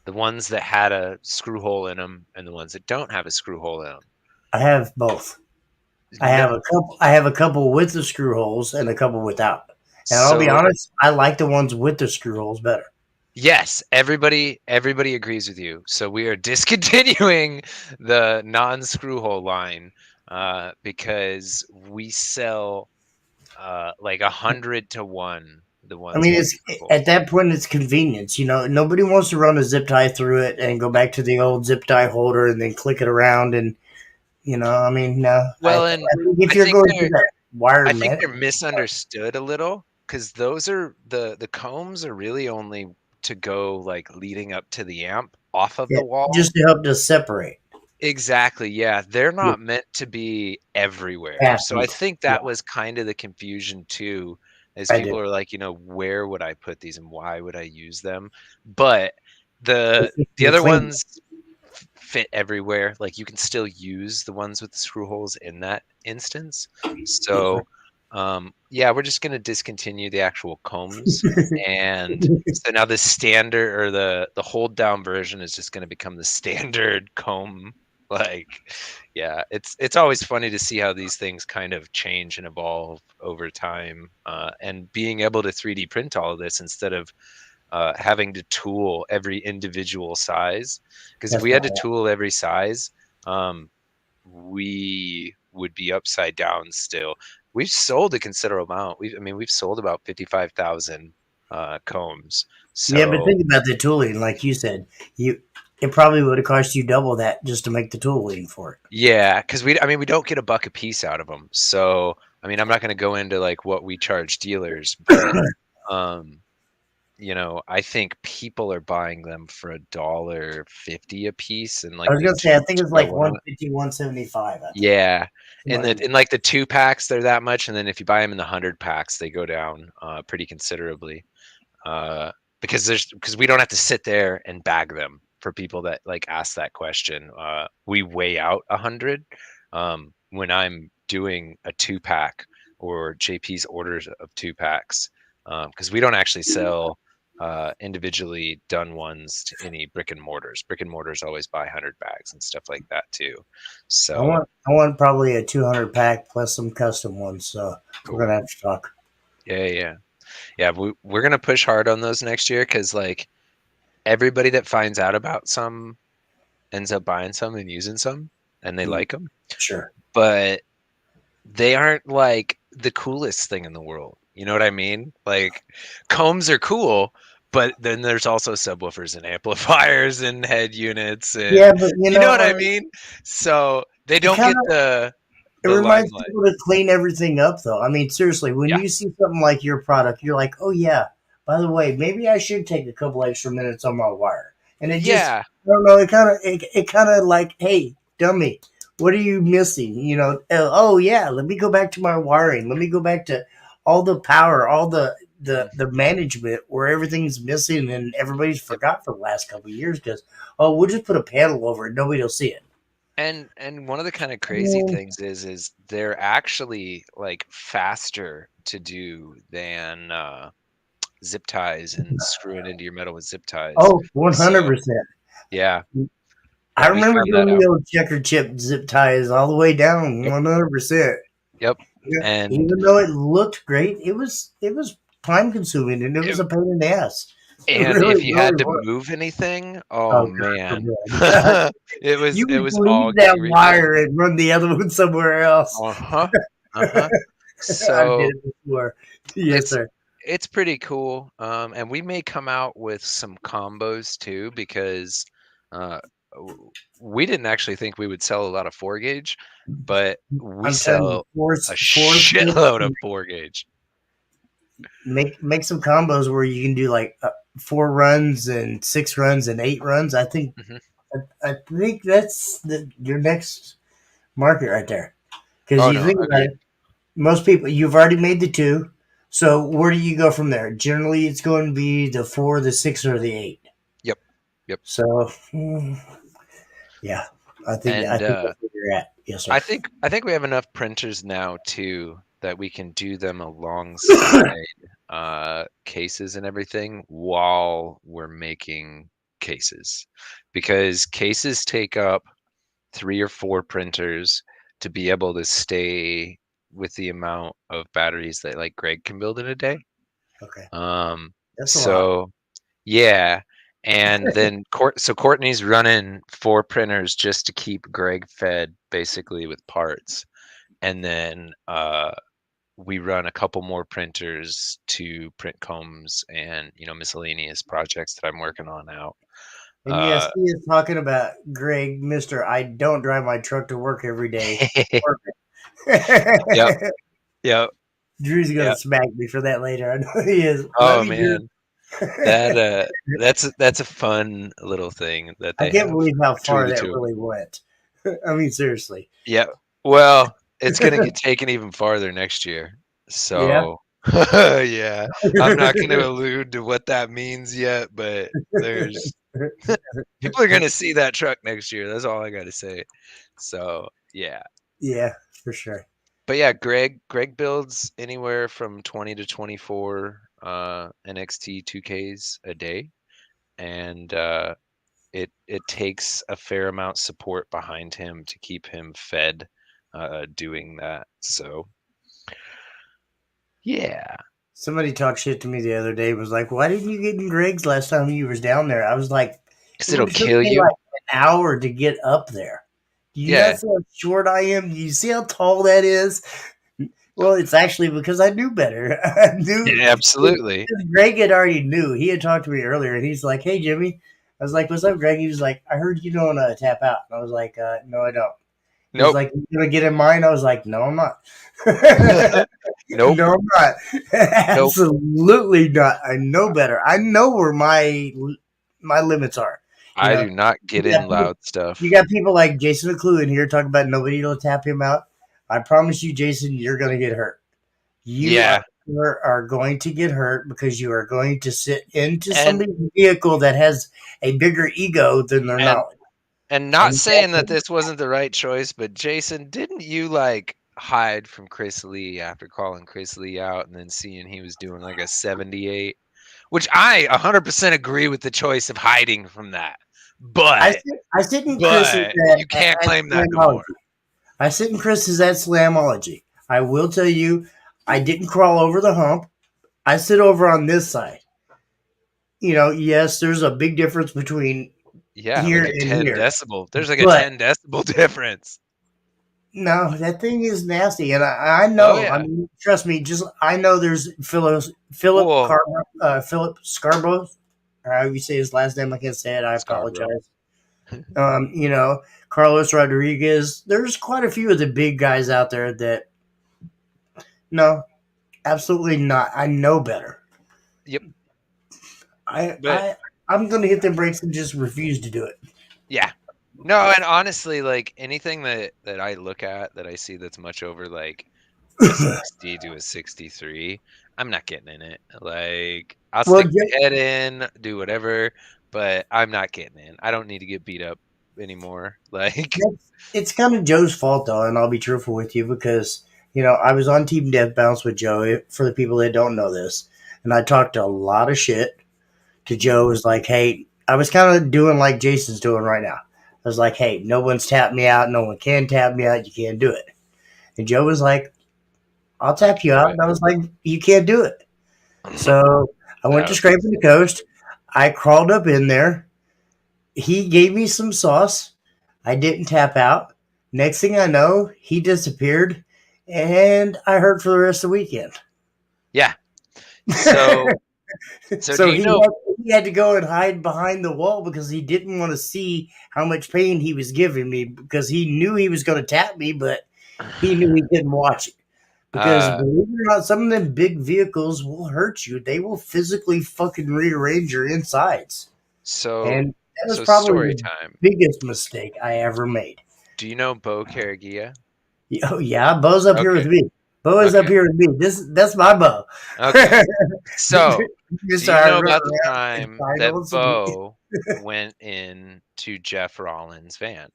the ones that had a screw hole in them and the ones that don't have a screw hole in them. I have both. I have a couple with the screw holes and a couple without. And I'll be honest, I like the ones with the screw holes better. Yes, everybody agrees with you. So we are discontinuing the non-screw hole line because we sell like 100 to 1 the ones. I mean, it's at that point it's convenience. You know, nobody wants to run a zip tie through it and go back to the old zip tie holder and then click it around and I mean, no. Well, I think if you're going to that wire, I think they're misunderstood a little because those are the combs are really only to go like leading up to the amp off of the wall, just to help to separate. Exactly. Yeah, they're not meant to be everywhere. So I think that was kind of the confusion too, as people are like, where would I put these and why would I use them? But the other ones fit everywhere. Like you can still use the ones with the screw holes in that instance. So we're just going to discontinue the actual combs. And so now the standard or the hold down version is just going to become the standard comb. Like, yeah, it's always funny to see how these things kind of change and evolve over time. And being able to 3D print all of this instead of having to tool every individual size, because if we had to tool every size, we would be upside down still. We've sold a considerable amount. We've sold about 55,000 combs. So, yeah, but think about the tooling, like you said. It probably would have cost you double that just to make the tooling for it. Yeah, because we don't get $1 a piece out of them. So I'm not going to go into like what we charge dealers, but I think people are buying them for $1.50 a piece, and like I was gonna say, I think it's like 150, 175. Yeah, in like the 2 packs, they're that much, and then if you buy them in the 100 packs, they go down pretty considerably. Because we don't have to sit there and bag them. For people that like ask that question, we weigh out 100 when I'm doing a 2-pack or JP's orders of 2 packs, because we don't actually sell individually done ones to any brick and mortars. Brick and mortars always buy 100 bags and stuff like that too. So I want probably a 200 pack plus some custom ones. So we're gonna have to talk. Yeah. Yeah, we're gonna push hard on those next year because like everybody that finds out about some ends up buying some and using some, and they like them. Sure. But they aren't like the coolest thing in the world. You know what I mean? Like combs are cool, but then there's also subwoofers and amplifiers and head units and Yeah, but you you know know what I mean? So they don't get it the reminds limelight. people to clean everything up, though. I mean, seriously, when Yeah. you see something like your product, you're like, oh yeah. By the way, maybe I should take a couple extra minutes on my wire. And it just, Yeah. I don't know. It kind of like, hey, dummy, what are you missing? You know? Oh yeah, let me go back to my wiring. Let me go back to all the power, all the management where everything's missing and everybody's forgot for the last couple of years because we'll just put a panel over it, nobody will see it. And one of the kind of crazy things is they're actually like faster to do than zip ties and screwing into your metal with zip ties. Oh, 100%. Yeah. I we remember found doing that out. the old checker chip zip ties all the way down, 100%. Yep. Yeah, And even though it looked great, it was time consuming and it was a pain in the ass. and really, if you had really to was. move anything, Oh, oh God man. forbid. it was You it would was leave all that getting wire and run the other one somewhere else. Uh-huh. Uh-huh. I So did it before. Yes, it's sir. it's pretty cool. And we may come out with some combos too because we didn't actually think we would sell a lot of 4 gauge, but we I'm telling you, sell force a shitload of 4 gauge. make some combos where you can do like 4 runs and 6 runs and 8 runs. I think Mhm. I think that's your next market right there. Because Oh you no, think about agreed. it, most people you've already made the 2. So where do you go from there? Generally, it's going to be the 4, the 6, or the 8. Yep. Yep. So yeah, I think And that's where you're at. Yes, sir. I think we have enough printers now too that we can do them alongside cases and everything while we're making cases, because cases take up 3 or 4 printers to be able to stay with the amount of batteries that like Greg can build in a day. Okay, Um, that's a lot. so yeah, and then Courtney's running 4 printers just to keep Greg fed basically with parts, and then we run a couple more printers to print combs and miscellaneous projects that I'm working on out. And yes, he is talking about Greg, Mister. I don't drive my truck to work every day. Yep. Yep. Drew's gonna Yep. smack me for that later. I know he is. Oh Love you, Drew. man, that that's a fun little thing that they I can't have believe how far between the that two of them. really went. I mean, seriously. Yeah. Well, it's gonna get taken even farther next year. So yeah, I'm not gonna allude to what that means yet, but there's people are gonna see that truck next year. That's all I gotta say. So yeah. Yeah, for sure. But yeah, Greg builds anywhere from 20 to 24 NXT 2Ks a day, and it takes a fair amount of support behind him to keep him fed doing that. So yeah. Somebody talked shit to me the other day. Was like, "Why didn't you get in Greg's last time you was down there?" I was like, Because it'll "It took kill me you. like an hour to get up there. Do you Yeah. not see how short I am? Do you see how tall that is?" Well, it's actually because I knew better. I knew. Yeah, absolutely. Greg had already knew. He had talked to me earlier, and he's like, "Hey, Jimmy." I was like, "What's up, Greg?" He was like, "I heard you don't tap out." And I was like, "No, I don't." He was Nope. like, "You gonna get in mine?" I was like, "No, I'm not." Nope. No, I'm not. Absolutely not. I know better. I know where my limits are. I know, do not get yeah, in loud stuff. You got people like Jason McClue in here talking about nobody will tap him out. I promise you, Jason, you're going to get hurt. You Yeah. are going to get hurt because you are going to sit into somebody's vehicle that has a bigger ego than their knowledge. And not saying that this wasn't the right choice, but Jason, didn't you like hide from Chris Lee after calling Chris Lee out and then seeing he was doing like a 78? Which I 100% agree with the choice of hiding from that. But I sit in Chris's you can't claim that no more. I sit in Chris's at Slamology. I will tell you, I didn't crawl over the hump. I sit over on this side. You know, yes, there's a big difference between Yeah, here like a and 10 here. decibel. There's like a But 10 decibel difference. no, that thing is nasty, and I know. Oh, yeah. I mean, trust me. Just I know there's Philip Whoa. Philip Scarborough, or however you say his last name. I can't say it. I Scarborough. apologize. You know, Carlos Rodriguez. There's quite a few of the big guys out there that no, absolutely not. I know better. Yep. I'm gonna hit the brakes and just refuse to do it. Yeah. No, and honestly, like anything that I look at that I see that's much over like a 60 to a 63, I'm not getting in it. Like I'll Well, stick my head in, do whatever, but I'm not getting in. I don't need to get beat up anymore. Like It's kind of Joe's fault though, and I'll be truthful with you because you know I was on Team Death Bounce with Joe. For the people that don't know this, and I talked a lot of shit to Joe. It was like, hey, I was kind of doing like Jason's doing right now. I was like, hey, no one's tapped me out. No one can tap me out. You can't do it. And Joe was like, I'll tap you out. And I was like, you can't do it. So I went to Scraping the Coast. I crawled up in there. He gave me some sauce. I didn't tap out. Next thing I know, he disappeared. And I hurt for the rest of the weekend. yeah. So do you know he had to go and hide behind the wall because he didn't want to see how much pain he was giving me because he knew he was going to tap me, but he knew he didn't watch it. Because believe it or not, some of them big vehicles will hurt you. They will physically fucking rearrange your insides. And that was probably story the time. biggest mistake I ever made. Do you know Bo Caragia? Oh yeah, Bo's up here with me. Bo is up here with me. That's my Bo. Okay. So, do you know about the around time in that titles. Bo went in to Jeff Rollins' van?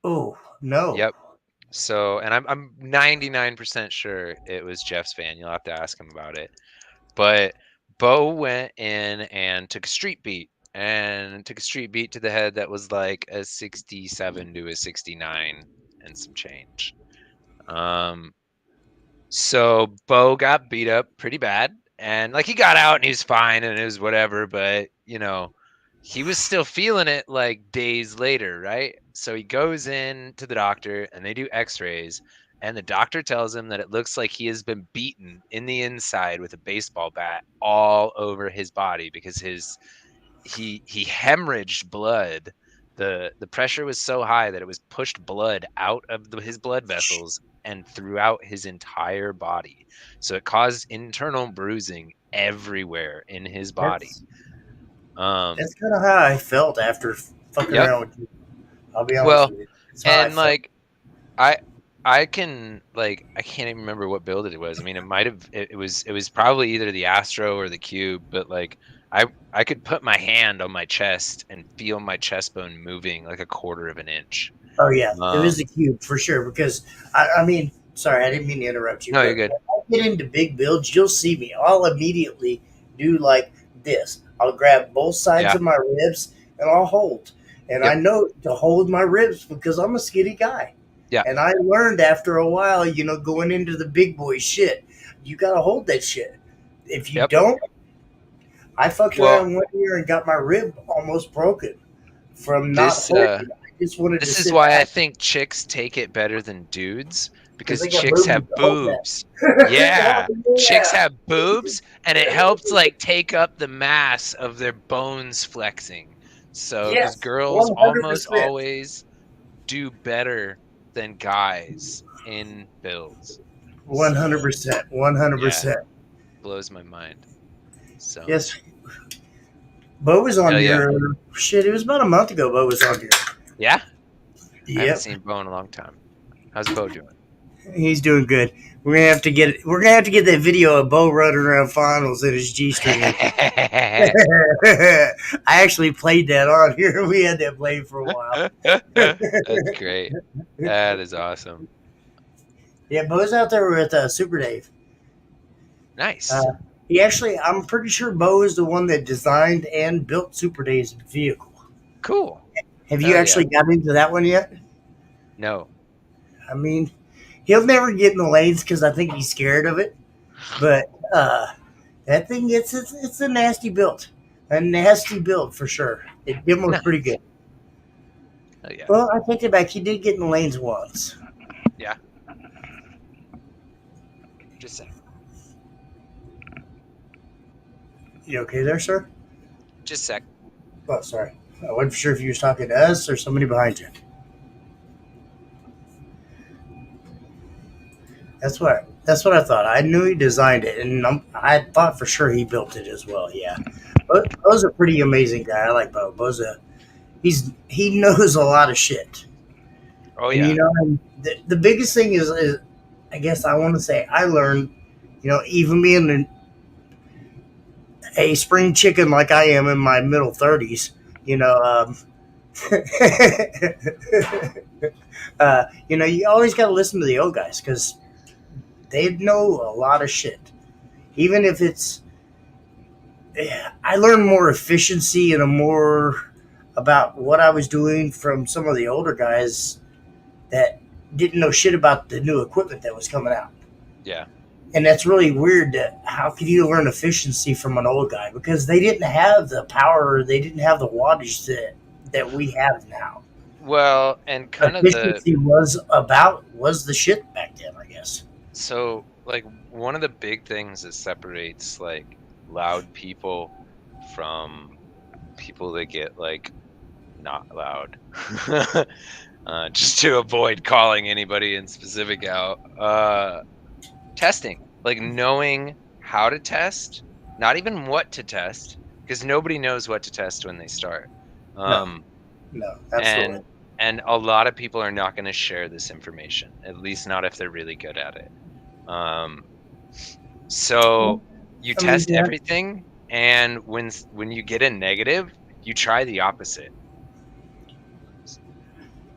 Oh, no. Yep. So, and I'm 99% sure it was Jeff's van. You'll have to ask him about it. But Bo went in and took a street beat to the head that was like a 67 to a 69 and some change. So Bo got beat up pretty bad, and like he got out and he was fine and it was whatever, but you know, he was still feeling it like days later, right? So he goes in to the doctor and they do x-rays, and the doctor tells him that it looks like he has been beaten in the inside with a baseball bat all over his body because he hemorrhaged blood. The pressure was so high that it was pushed blood out of his blood vessels and throughout his entire body. So it caused internal bruising everywhere in his body. That's kind of how I felt after fucking around with you. I'll be honest with you. And like I can't even remember what build it was. I mean, it was probably either the Astro or the Cube, but like I could put my hand on my chest and feel my chest bone moving like a quarter of an inch. Oh yeah, it was the Cube for sure. Because I mean, sorry, I didn't mean to interrupt you. No, you're good. When I get into big builds, you'll see me. I'll immediately do like this. I'll grab both sides of my ribs and I'll hold. And I know to hold my ribs because I'm a skinny guy. Yeah. And I learned after a while, you know, going into the big boy shit, you got to hold that shit. If you don't, I fucked around one year and got my rib almost broken from not holding. I just wanted to This is why I think chicks take it better than dudes. Because chicks have boobs. Yeah. Chicks have boobs, and it helps like take up the mass of their bones flexing. So because girls 100%. Almost always do better than guys in builds. 100%. 100%. Blows my mind. So yes. Bo was on here. Yeah. Shit, it was about a month ago Bo was on here. Yeah? I haven't seen Bo in a long time. How's Bo doing? He's doing good. We're gonna have to get that video of Bo running around finals in his G-string. I actually played that on here. We had that played for a while. That's great. That is awesome. Yeah, Bo's out there with Super Dave. Nice. He actually, I'm pretty sure Bo is the one that designed and built Super Dave's vehicle. Cool. Have you actually got into that one yet? No. I mean, he'll never get in the lanes because I think he's scared of it. But that thing, it's a nasty build. A nasty build for sure. It demo's pretty good. Oh, yeah. Well, I take it back. He did get in the lanes once. Just saying. You okay there, sir? Just a sec. Oh, sorry. I wasn't sure if you was talking to us or somebody behind you. That's what I thought. I knew he designed it, and I thought for sure he built it as well. Yeah, but Bo's a pretty amazing guy. I like Bo. He knows a lot of shit. Oh, And, yeah. you know, and the biggest thing is, I guess I want to say, I learned, you know, even being a spring chicken like I am in my middle 30s, you know, you know, you always got to listen to the old guys because they know a lot of shit. Even if it's, I learned more efficiency and a more about what I was doing from some of the older guys that didn't know shit about the new equipment that was coming out. Yeah. And that's really weird. That how could you learn efficiency from an old guy? Because they didn't have the power, they didn't have the wattage that we have now. Well, and kind of efficiency was the shit back then, I guess. So, like, one of the big things that separates, like, loud people from people that get, like, not loud, just to avoid calling anybody in specific out, testing. Like, knowing how to test, not even what to test, because nobody knows what to test when they start. No, absolutely. And a lot of people are not going to share this information, at least not if they're really good at it. So you test everything, and when you get a negative, you try the opposite.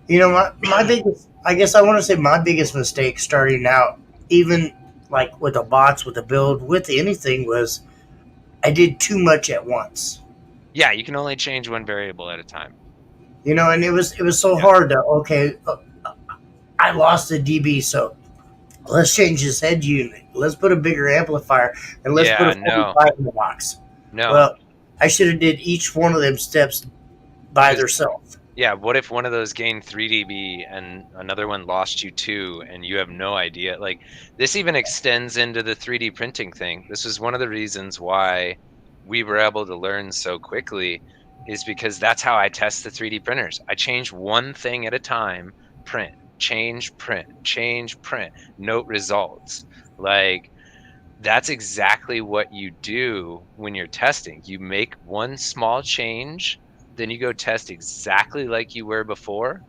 You know, my biggest, I guess I want to say my biggest mistake starting out, even like with the bots, with the build, with anything, was I did too much at once. Yeah, you can only change one variable at a time. You know, and it was so hard to, I lost a dB, so let's change this head unit. Let's put a bigger amplifier, and let's put a 45 in the box. No. Well, I should have did each one of them steps by themselves. Yeah, what if one of those gained 3 dB and another one lost you 2 and you have no idea? Like, this even extends into the 3D printing thing. This was one of the reasons why we were able to learn so quickly, is because that's how I test the 3D printers. I change one thing at a time, print, change, print, note results. Like, that's exactly what you do when you're testing. You make one small change, then you go test exactly like you were before,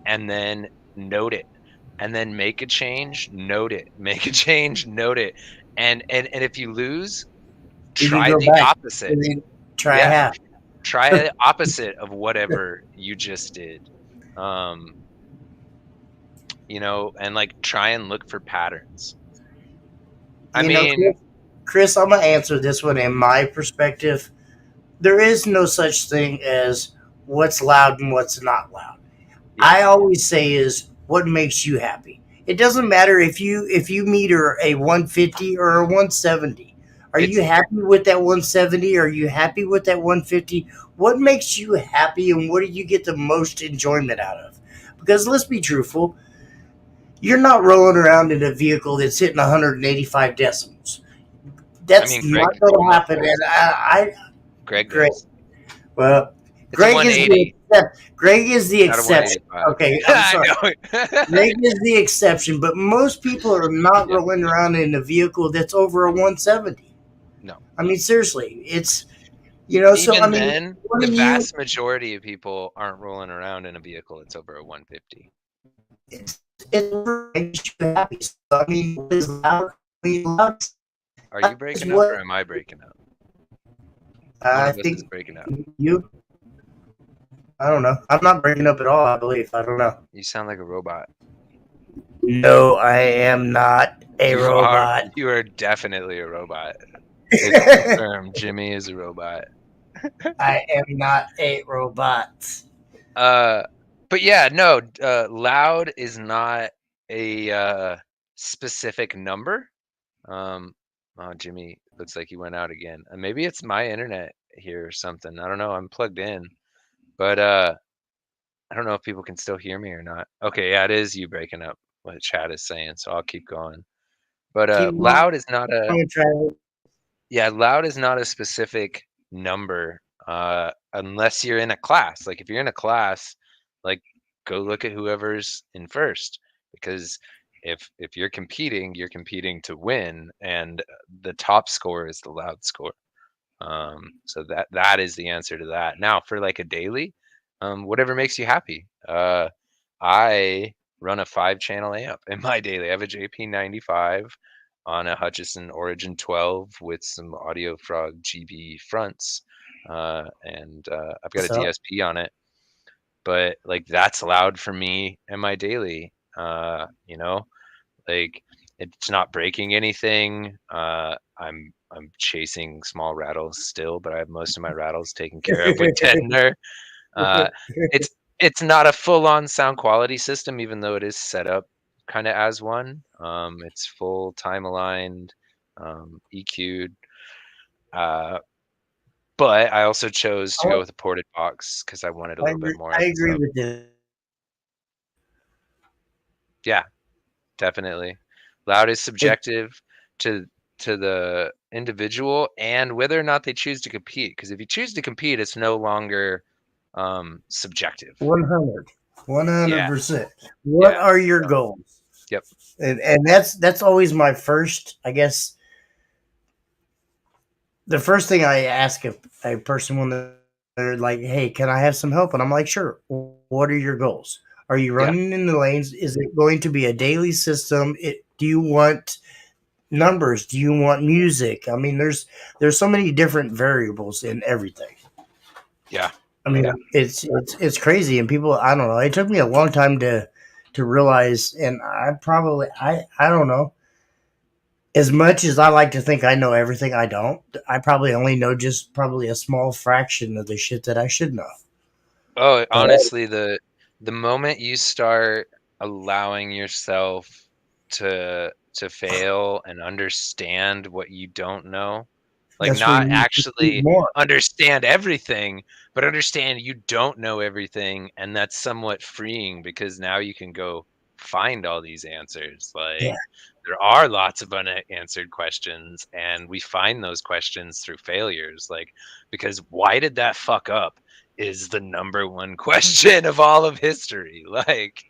and then note it, and then make a change, note it, make a change, note it, and if you lose, try the opposite. Try half. Try the opposite of whatever you just did. You know, and like try and look for patterns. I mean, Chris, I'm gonna answer this one in my perspective. There is no such thing as what's loud and what's not loud. Yeah. I always say is what makes you happy. It doesn't matter if you meter a 150 or a 170. Are you happy with that 170? Are you happy with that 150? What makes you happy, and what do you get the most enjoyment out of? Because let's be truthful, you're not rolling around in a vehicle that's hitting 185 decibels. That's not going to happen. And Greg. Well, Greg is the exception. Okay, I'm sorry. Greg is the exception, but most people are not rolling around in a vehicle that's over a 170. No. I mean, seriously, it's, you know, so I mean, then, the vast majority of people aren't rolling around in a vehicle that's over a 150. It makes you happy. So, I mean, what is loud? Are you breaking up, or am I breaking up? I think is breaking up. You? I don't know. I'm not breaking up at all, I believe. I don't know. You sound like a robot. No, I am not a robot. You are definitely a robot. It's confirmed. Jimmy is a robot. I am not a robot. But yeah, no, loud is not a specific number. Oh, Jimmy looks like he went out again. Maybe it's my internet here or something. I don't know. I'm plugged in, but I don't know if people can still hear me or not. Okay, yeah, it is you breaking up what chat is saying, so I'll keep going. But Keep loud is not a going, Travis. loud is not a specific number unless you're in a class. Like if you're in a class, like go look at whoever's in first because if you're competing to win, and the top score is the loud score. So that is the answer to that. Now for like a daily, whatever makes you happy. I run a 5-channel amp in my daily. I have a JP95 on a Hutchison Origin 12 with some Audio Frog GB fronts, and I've got a So, DSP on it. But like that's loud for me and my daily. You know, like it's not breaking anything. I'm chasing small rattles still, but I have most of my rattles taken care of with Tender. Uh, it's not a full-on sound quality system, even though it is set up kind of as one. It's full time aligned, EQ'd. But I also chose to go with a ported box because I wanted a little bit more. I agree with this. Yeah, definitely. Loud is subjective to the individual and whether or not they choose to compete. Because if you choose to compete, it's no longer subjective. 100%. What are your goals? Yep. And that's always my first, I guess. The first thing I ask a person when they're like, "Hey, can I have some help?" And I'm like, "Sure. What are your goals? Are you running in the lanes? Is it going to be a daily system? Do you want numbers? Do you want music? I mean, there's so many different variables in everything. Yeah. I mean, it's crazy, and people, I don't know. It took me a long time to realize, and I don't know. As much as I like to think I know everything, I don't. I probably only know just probably a small fraction of the shit that I should know. Oh, honestly, the moment you start allowing yourself to fail and understand what you don't know, like That's where not you actually more. understand everything, but understand you don't know everything, and that's somewhat freeing because now you can go find all these answers. Like Yeah. there are lots of unanswered questions, and we find those questions through failures. Like because why did that fuck up is the number one question of all of history. Like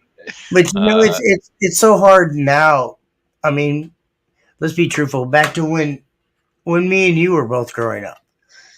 But you know, it's so hard now. I mean, let's be truthful. Back to when me and you were both growing up.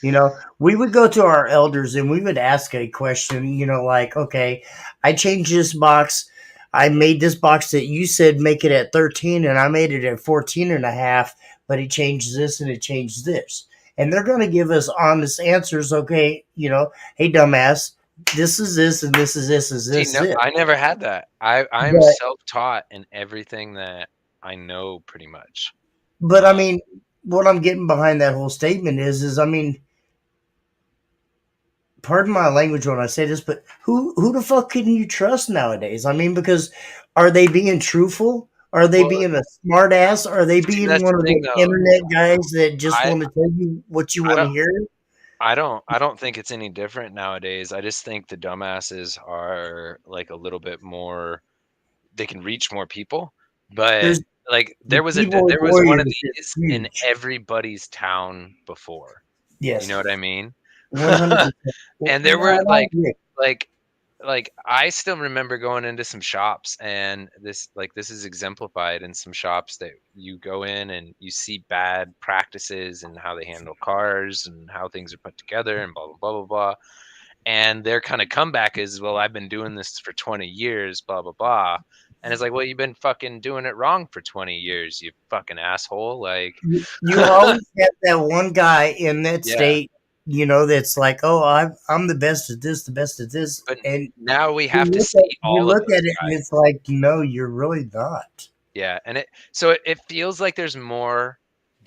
You know, we would go to our elders and we would ask a question, you know, like, okay, I changed this box. I made this box that you said make it at 13 and I made it at 14 and a half, but it changed this and it changed this. And they're going to give us honest answers. Okay, you know, hey, dumbass, this is this and this is this is this. See, no, this. I never had that. I'm But, self-taught in everything that I know pretty much. but I mean, what I'm getting behind that whole statement is I mean, pardon my language when I say this, but who the fuck can you trust nowadays? I mean, because are they being truthful? Are they Well, being a smart ass? Are they see, being that's one the of thing, the though. internet guys that just I want to tell you what you I want to don't hear? I don't think it's any different nowadays. I just think the dumbasses are like a little bit more. They can reach more people, but There's like the there was keyboard one warriors of are these in huge. everybody's town before. You Yes, know what I mean? 100%. And there were I agree. like I still remember going into some shops, and this is exemplified in some shops that you go in and you see bad practices and how they handle cars and how things are put together and blah blah blah blah blah. And their kind of comeback is, well, I've been doing this for 20 years, blah blah blah. And it's like, well, you've been fucking doing it wrong for 20 years, you fucking asshole. Like You always have that one guy in that yeah. state, you know, that's like, oh, I'm the best at this, the best at this, But and now we you have to look see at, you all of look those at it and guys. it's like, no, you're really not. Yeah, and it feels like there's more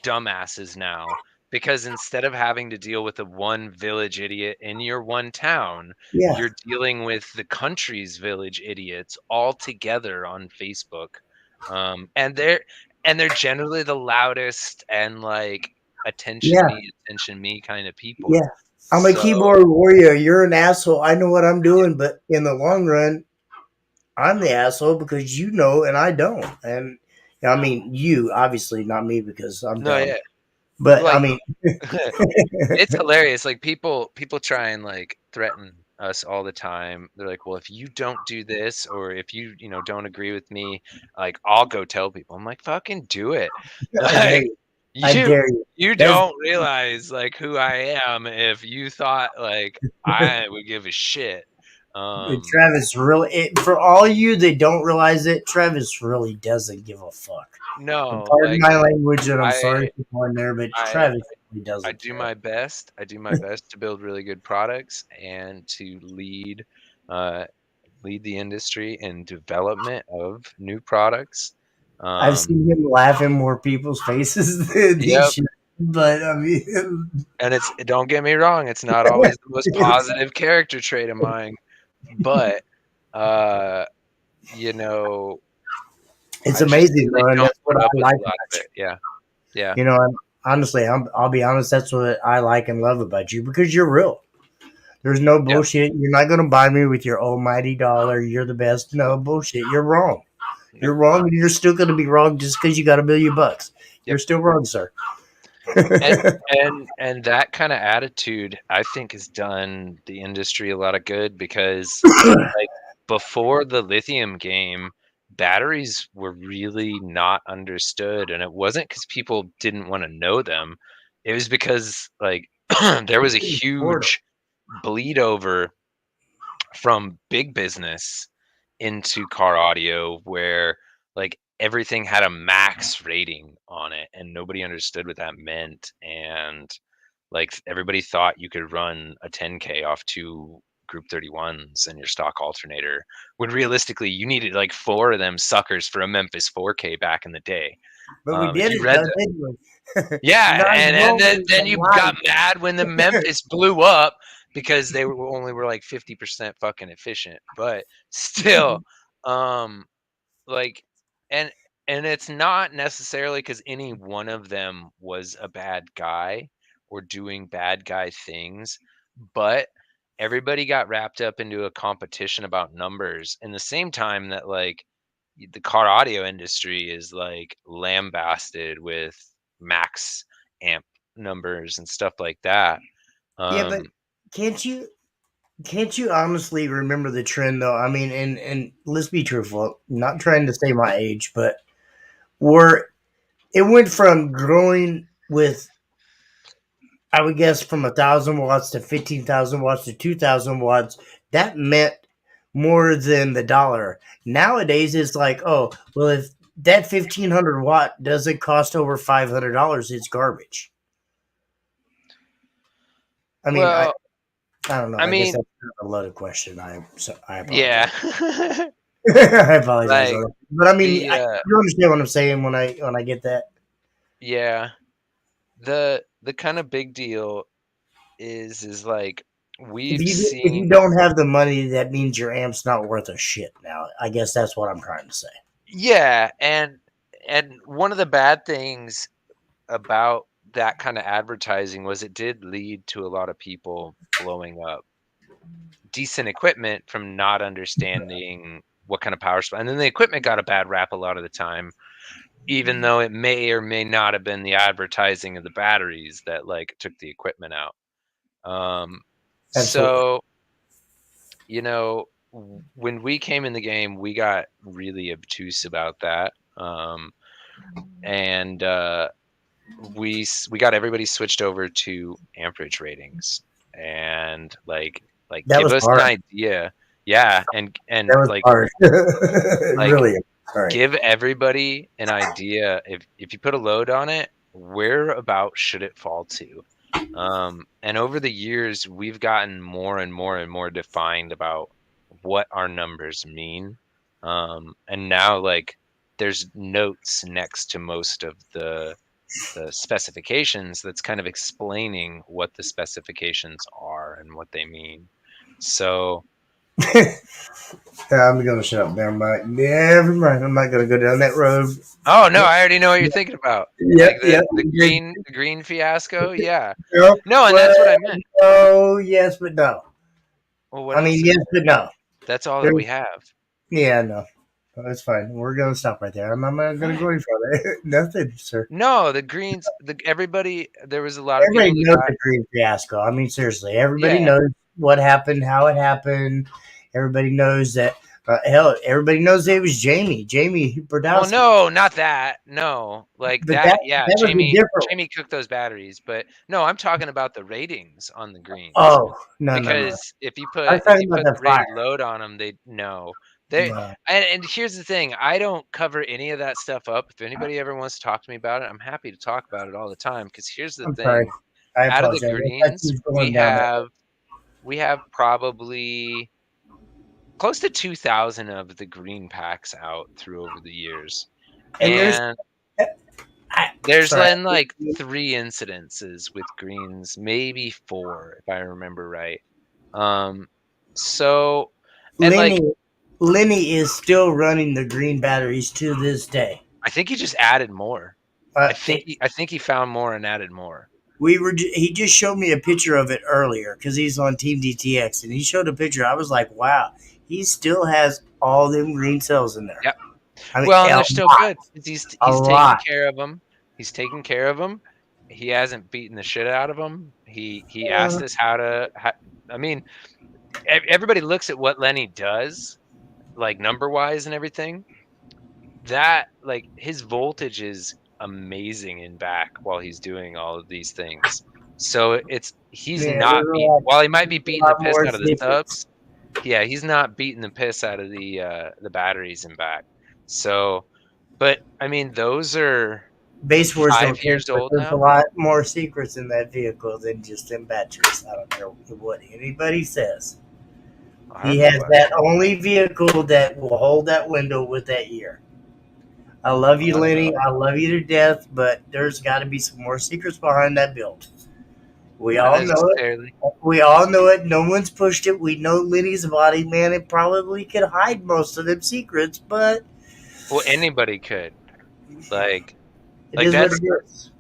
dumbasses now because instead of having to deal with the one village idiot in your one town, Yeah. you're dealing with the country's village idiots all together on Facebook. And and they're generally the loudest and like Yeah. attention me kind of people. Yeah. I'm a So- keyboard warrior. You're an asshole. I know what I'm doing, but in the long run, I'm the asshole because you know and I don't. And I mean, you obviously not me because I'm No, dumb. yeah. But I Like- mean, It's hilarious. Like people try and like threaten us all the time. They're like, well, if you don't do this, or if you don't agree with me, like I'll go tell people. I'm like, fucking do it. I dare Like you. I dare you. you That's- don't realize like who I am if you thought like I would give a shit. Travis really, for all you that don't realize it, Travis really doesn't give a fuck. No, Pardon like my language, and I'm I- sorry for going there, but I- Travis really doesn't. I do care. my best. I do my best to build really good products and to lead the industry in development of new products. I've seen him laugh in more people's faces than he Yep. should, but I mean, And don't get me wrong, it's not always the most positive character trait of mine, but it's I amazing, just really though, and don't that's what put I up with a like. lot of it. Yeah. Yeah. You know, honestly, I'll be honest. That's what I like and love about you because you're real. There's no bullshit. You're not going to buy me with your almighty dollar. You're the best. No bullshit. You're wrong. You're wrong, and you're still going to be wrong just because you got $1 million. You're still wrong, sir. and that kind of attitude I think has done the industry a lot of good because like before the lithium game, batteries were really not understood, and it wasn't because people didn't want to know them. It was because like there was a huge bleed over from big business into car audio where like everything had a max rating on it and nobody understood what that meant, and like everybody thought you could run a 10K off 2 group 31s in your stock alternator when realistically you needed like 4 of them suckers for a Memphis 4K back in the day. But we If did you it, read though, the- didn't we? yeah, Not and then always you alive. got mad when the Memphis blew up because they were like 50% fucking efficient, but still, like, and it's not necessarily because any one of them was a bad guy or doing bad guy things, but everybody got wrapped up into a competition about numbers in the same time that like the car audio industry is like lambasted with max amp numbers and stuff like that. Yeah, but can't you honestly remember the trend though? I mean, and let's be truthful. Not trying to say my age, but where it went from growing with, I would guess, from 1,000 watts to 15,000 watts to 2,000 watts. That meant more than the dollar. Nowadays, it's like, oh, well, if that 1,500 watt doesn't cost over $500, it's garbage. I mean, well, I don't know. I I mean- guess that's a loaded question. I apologize. yeah. I apologize. Like, on that. But I mean, the, you understand what I'm saying when I get that. Yeah. The kind of big deal is like we've If you seen don't have the money, that means your amp's not worth a shit. Now, I guess that's what I'm trying to say. yeah, and one of the bad things about that kind of advertising was it did lead to a lot of people blowing up decent equipment from not understanding what kind of power supply, and then the equipment got a bad rap a lot of the time, even though it may or may not have been the advertising of the batteries that like took the equipment out. So when we came in the game, we got really obtuse about that, and we got everybody switched over to amperage ratings, and like That give was us hard. an idea. Yeah, and That was like hard. like, Really hard. give everybody an idea. If you put a load on it, where about should it fall to? And over the years, we've gotten more and more and more defined about what our numbers mean. And now, like, there's notes next to most of the specifications that's kind of explaining what the specifications are and what they mean. So, I'm gonna shut up. Never mind. I'm not gonna go down that road. Oh no, I already know what you're thinking about. Yep, Like yep. the green fiasco. Yeah. Yep. No, and that's what I meant. Oh, yes, but no. Well, what I else mean, is yes, there? but no. That's all that we have. Yeah, no. That's fine. We're gonna stop right there. I'm not gonna go any further. Nothing, sir. No, the greens. Everybody. There was a lot of Everybody people knows that got, the green fiasco. I mean, seriously, everybody Yeah. knows what happened, how it happened. Everybody knows that. Hell, everybody knows it was Jamie Well, Brodowski. no, not that. No, like But that. Yeah, that would be different. Jamie cooked those batteries, but no, I'm talking about the ratings on the greens. Oh, no. Because if you put I was talking about the the rated fire. load on them, they no. They No. and here's the thing: I don't cover any of that stuff up. If anybody ever wants to talk to me about it, I'm happy to talk about it all the time. Because here's the I'm thing: sorry. I out of the apologize. greens, we have probably close to 2,000 of the green packs out through over the years, And there's sorry. been like 3 incidences with greens, maybe 4 if I remember right. So and Lenny is still running the green batteries to this day. I think he just added more. I think he found more and added more. He just showed me a picture of it earlier because he's on Team DTX, and he showed a picture. I was like, wow, he still has all them green cells in there. Yep. I mean, Well, and they're still good. He's taking care of them. He's taking care of them. He hasn't beaten the shit out of them. He asked us I mean, everybody looks at what Lenny does, like number wise and everything. That like his voltage is amazing in back while he's doing all of these things. So while he might be beating the piss out of the subs, yeah, he's not beating the piss out of the batteries in back. So, but I mean, those are Base Wars 5 years old there's now. a lot more secrets in that vehicle than just them batteries. I don't care what anybody says. He has that only vehicle that will hold that window with that year. I love you, Lenny. I love you to death, but there's got to be some more secrets behind that build. We all know it. We all know it. No one's pushed it. We know Lenny's body, man. It probably could hide most of them secrets, but well, anybody could. Like that's.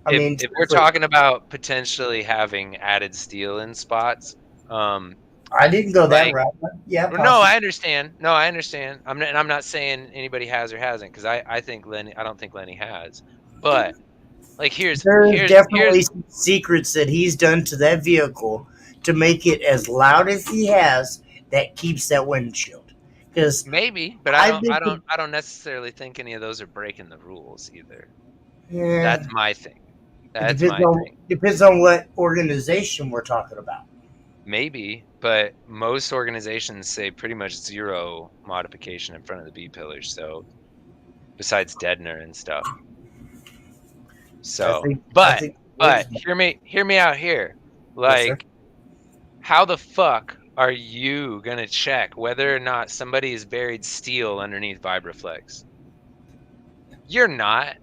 I mean, if we're talking about potentially having added steel in spots, I didn't go that route. Yeah. Possibly. No, I understand. I'm not saying anybody has or hasn't because I don't think Lenny has. But like here's definitely some secrets that he's done to that vehicle to make it as loud as he has that keeps that windshield. Because maybe, but I don't necessarily think any of those are breaking the rules either. Yeah. That's my thing. Depends on what organization we're talking about. Maybe, but most organizations say pretty much 0 modification in front of the B pillars. So, besides Deadner and stuff. So, but hear me out here. Like, yes, how the fuck are you gonna check whether or not somebody has buried steel underneath Vibraflex? You're not.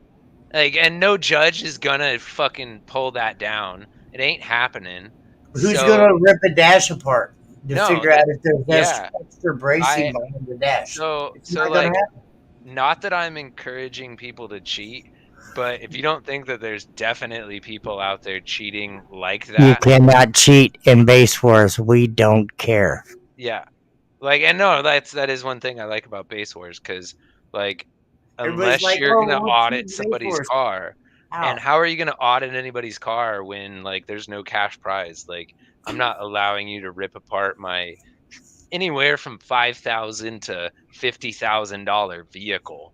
Like, and no judge is gonna fucking pull that down. It ain't happening. Who's gonna rip a dash apart to figure out if there's extra bracing behind the dash? So like, not that I'm encouraging people to cheat, but if you don't think that there's definitely people out there cheating like that, you cannot cheat in Base Wars. We don't care. Yeah, like, and no, that is one thing I like about Base Wars because like. Unless you're going to audit somebody's car. And how are you going to audit anybody's car when like there's no cash prize? Like I'm not allowing you to rip apart my anywhere from $5,000 to $50,000 vehicle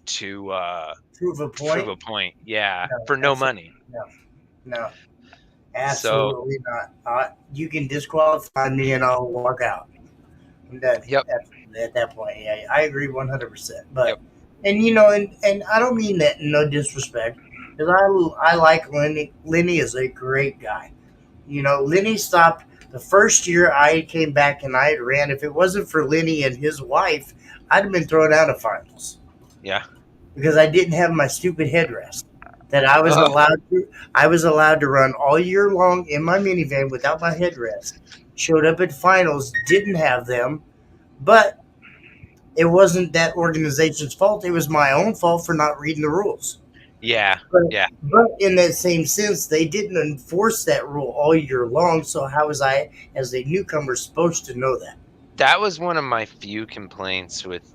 to prove a point. Yeah, for no money. No. Absolutely not. You can disqualify me and I'll walk out. I'm done. Yep. At that point, yeah, I agree 100%. But and you know, and I don't mean that in no disrespect, because I like Lenny. Lenny is a great guy. You know, Lenny stopped the first year I came back and I had ran. If it wasn't for Lenny and his wife, I'd have been thrown out of finals. Yeah. Because I didn't have my stupid headrest that I was allowed to. I was allowed to run all year long in my minivan without my headrest. Showed up at finals, didn't have them. But it wasn't that organization's fault. It was my own fault for not reading the rules. Yeah, But, yeah. but in that same sense, they didn't enforce that rule all year long. So how was I, as a newcomer, supposed to know that? That was one of my few complaints with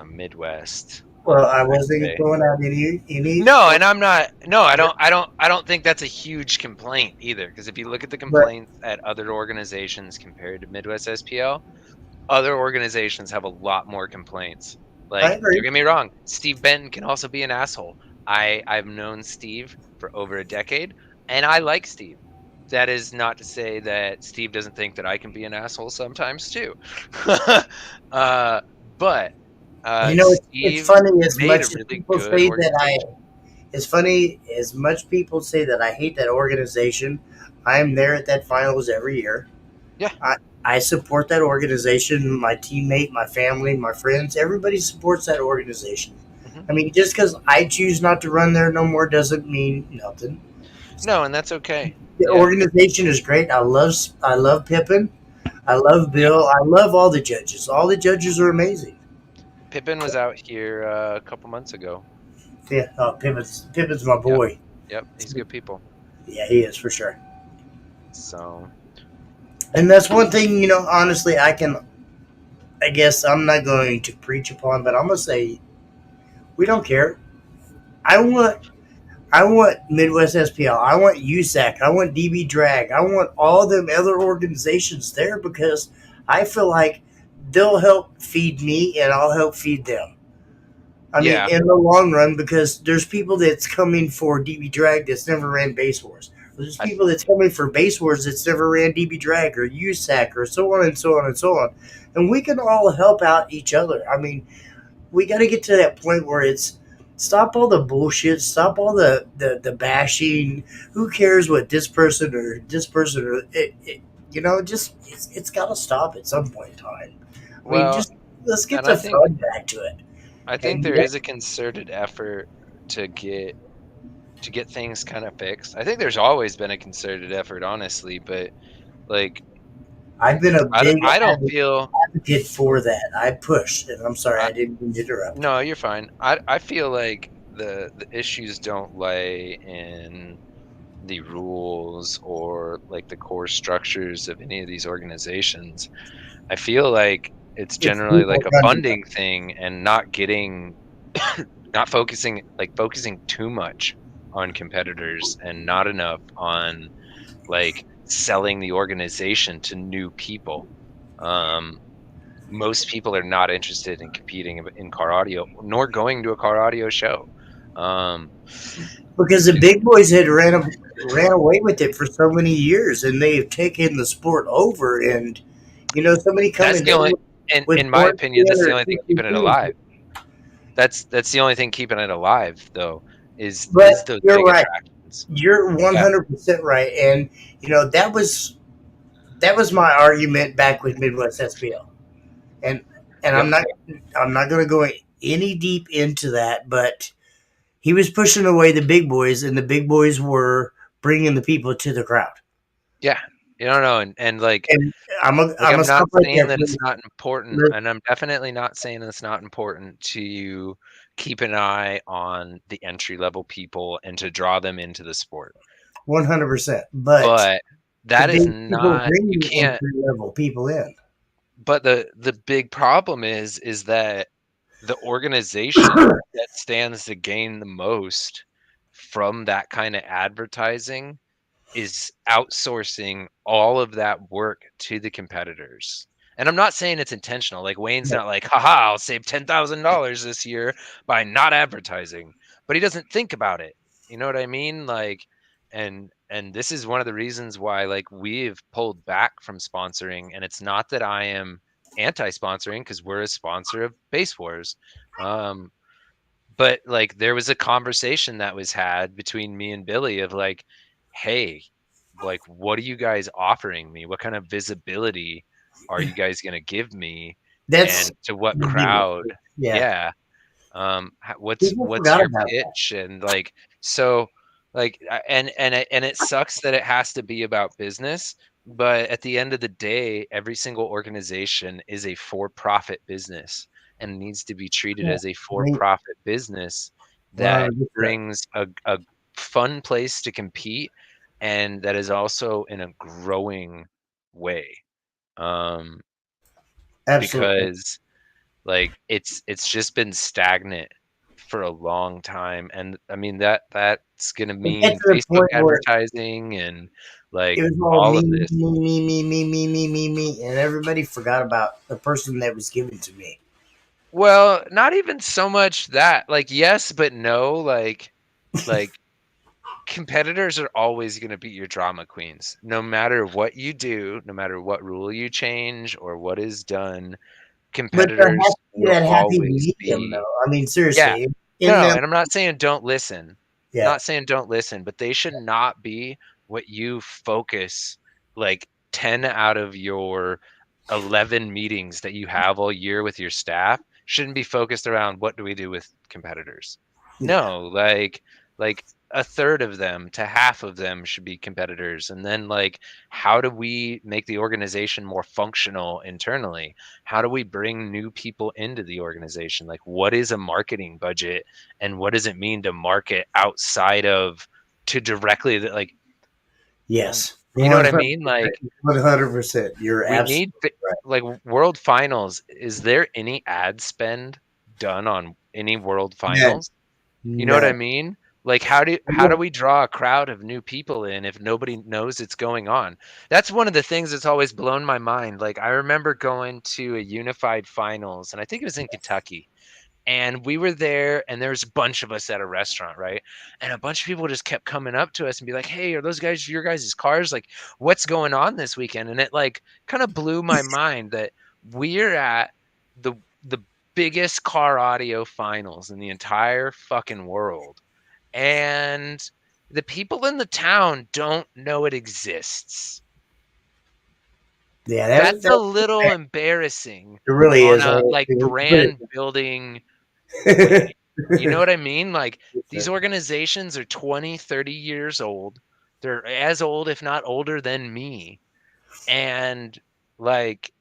Midwest. Well, I I'd wasn't say. throwing out any. No, and I'm not. No, I don't think that's a huge complaint either. Because if you look at the complaints at other organizations compared to Midwest SPL, other organizations have a lot more complaints. I Like, agree. don't get me wrong, Steve Benton can also be an asshole. I've known Steve for over a decade, and I like Steve. That is not to say that Steve doesn't think that I can be an asshole sometimes too. But It's Steve funny as made much a as really people good say that organization. It's funny as much people say that I hate that organization. I am there at that finals every year. Yeah. I support that organization. My teammate, my family, my friends, everybody supports that organization. Mhm. I mean, just because I choose not to run there no more doesn't mean nothing. No, and that's okay. The Yeah. organization is great. I love Pippin. I love Bill. I love all the judges. All the judges are amazing. Pippin was out here a couple months ago. Yeah, Pippin's my boy. Yep, he's good people. Yeah, he is for sure. So And that's one thing, honestly, I guess I'm not going to preach upon, but I'm going to say we don't care. I want Midwest SPL. I want USAC. I want DB Drag. I want all them other organizations there because I feel like they'll help feed me and I'll help feed them. I Yeah. mean, in the long run, because there's people that's coming for DB Drag that's never ran Base Wars. There's people that's coming for Base Wars that's never ran DB Drag or USAC or so on and so on and so on. And we can all help out each other. I mean, we got to get to that point where it's stop all the bullshit, stop all the bashing. Who cares what this person or it's got to stop at some point in time. Well, just let's get and the I think- fun back to it. I think And there yeah. is a concerted effort to get things kind of fixed. I think there's always been a concerted effort, honestly, but like I've been a big I don't feel advocate for that. I pushed, and I'm sorry I didn't mean to interrupt. no, you're fine. I feel like the issues don't lay in the rules or like the core structures of any of these organizations. I feel like it's generally like a people running funding thing and not getting not focusing too much on competitors and not enough on like selling the organization to new people. Most people are not interested in competing in car audio nor going to a car audio show. Because the big boys had ran away with it for so many years, and they've taken the sport over. And somebody coming That's the only, with in my opinion, that's the only thing 452. keeping it alive. That's the only thing keeping it alive, though, is But those you're big right. attractions. You're 100% right, and that was my argument back with Midwest SPL, and I'm not going to go any deep into that, but he was pushing away the big boys, and the big boys were bringing the people to the crowd. Yeah, and like, And I'm I'm not saying that it's not important, Let- and I'm definitely not saying it's not important to keep an eye on the entry level people and to draw them into the sport. 100%, but that the is big people not, bring you the can't. entry-level people in. But the big problem is that the organization that stands to gain the most from that kind of advertising is outsourcing all of that work to the competitors. And I'm not saying it's intentional. Like Wayne's not like, haha, I'll save $10,000 this year by not advertising. But he doesn't think about it. You know what I mean? Like, and this is one of the reasons why like we've pulled back from sponsoring. And it's not that I am anti-sponsoring because we're a sponsor of Base Wars. But like there was a conversation that was had between me and Billy of like, hey, like what are you guys offering me? What kind of visibility are you guys going to give me? That's And to what the deal. crowd? Yeah. What's People your forgot about pitch? And like, so like, and it sucks that it has to be about business, But at the end of the day, every single organization is a for-profit business and needs to be treated Yeah, as a I mean, for-profit business that 100%. brings a fun place to compete and that is also in a growing way. Um, Absolutely. because like it's just been stagnant for a long time, and I mean that's gonna It gets mean to the Facebook point where advertising and it like was all all me, of this. me, me, me, me, me, me, me, me, and everybody forgot about the person that was given to me. Well, not even so much that, like, yes, but no, like competitors are always going to be your drama queens. No matter what you do, no matter what rule you change or what is done, But there has competitors to be will that happy always medium, be. though. I mean, Yeah. seriously, in No, them, and I'm not saying don't listen. yeah, Not saying don't listen, but they should not be what you focus like 10 out of your 11 meetings that you have all year with your staff shouldn't be focused around what do we do with competitors. yeah, No, like a third of them to half of them should be competitors. And then like how do we make the organization more functional internally? How do we bring new people into the organization? Like what is a marketing budget and what does it mean to market outside of to directly like yes, you know what I 100%. mean? Like 100%. You're we absolutely need right. like world finals. Is there any ad spend done on any world None, finals? You know what I none. mean? Like how do we draw a crowd of new people in if nobody knows it's going on? That's one of the things that's always blown my mind. Like I remember going to a unified finals and I think it was in Kentucky. And we were there and there was a bunch of us at a restaurant, right? And a bunch of people just kept coming up to us and be like, "Hey, are those guys your guys' cars? Like what's going on this weekend?" And it like kind of blew my mind that we're at the biggest car audio finals in the entire fucking world. And the people in the town don't know it exists. Yeah, That's a that little embarrassing it really on is. a like It really brand building is. way. You know what I mean? Like these organizations are 20, 30 years old. They're as old, if not older than me. And like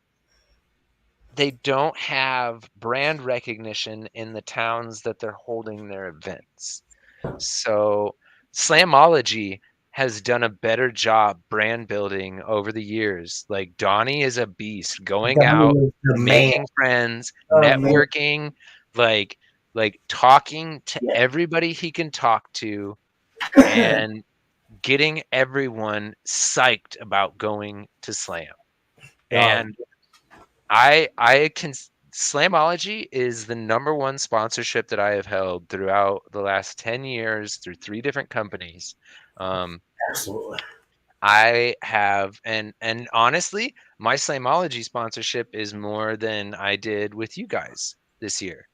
they don't have brand recognition in the towns that they're holding their events. So Slamology has done a better job brand building over the years. Like Donnie is a beast, going Donnie out, is the man. making friends, Oh man, networking, like talking to yeah. everybody he can talk to and getting everyone psyched about going to Slam. Um, And I can Slamology is the number one sponsorship that I have held throughout the last 10 years through 3 different companies. Um, absolutely. I have and honestly, my Slamology sponsorship is more than I did with you guys this year.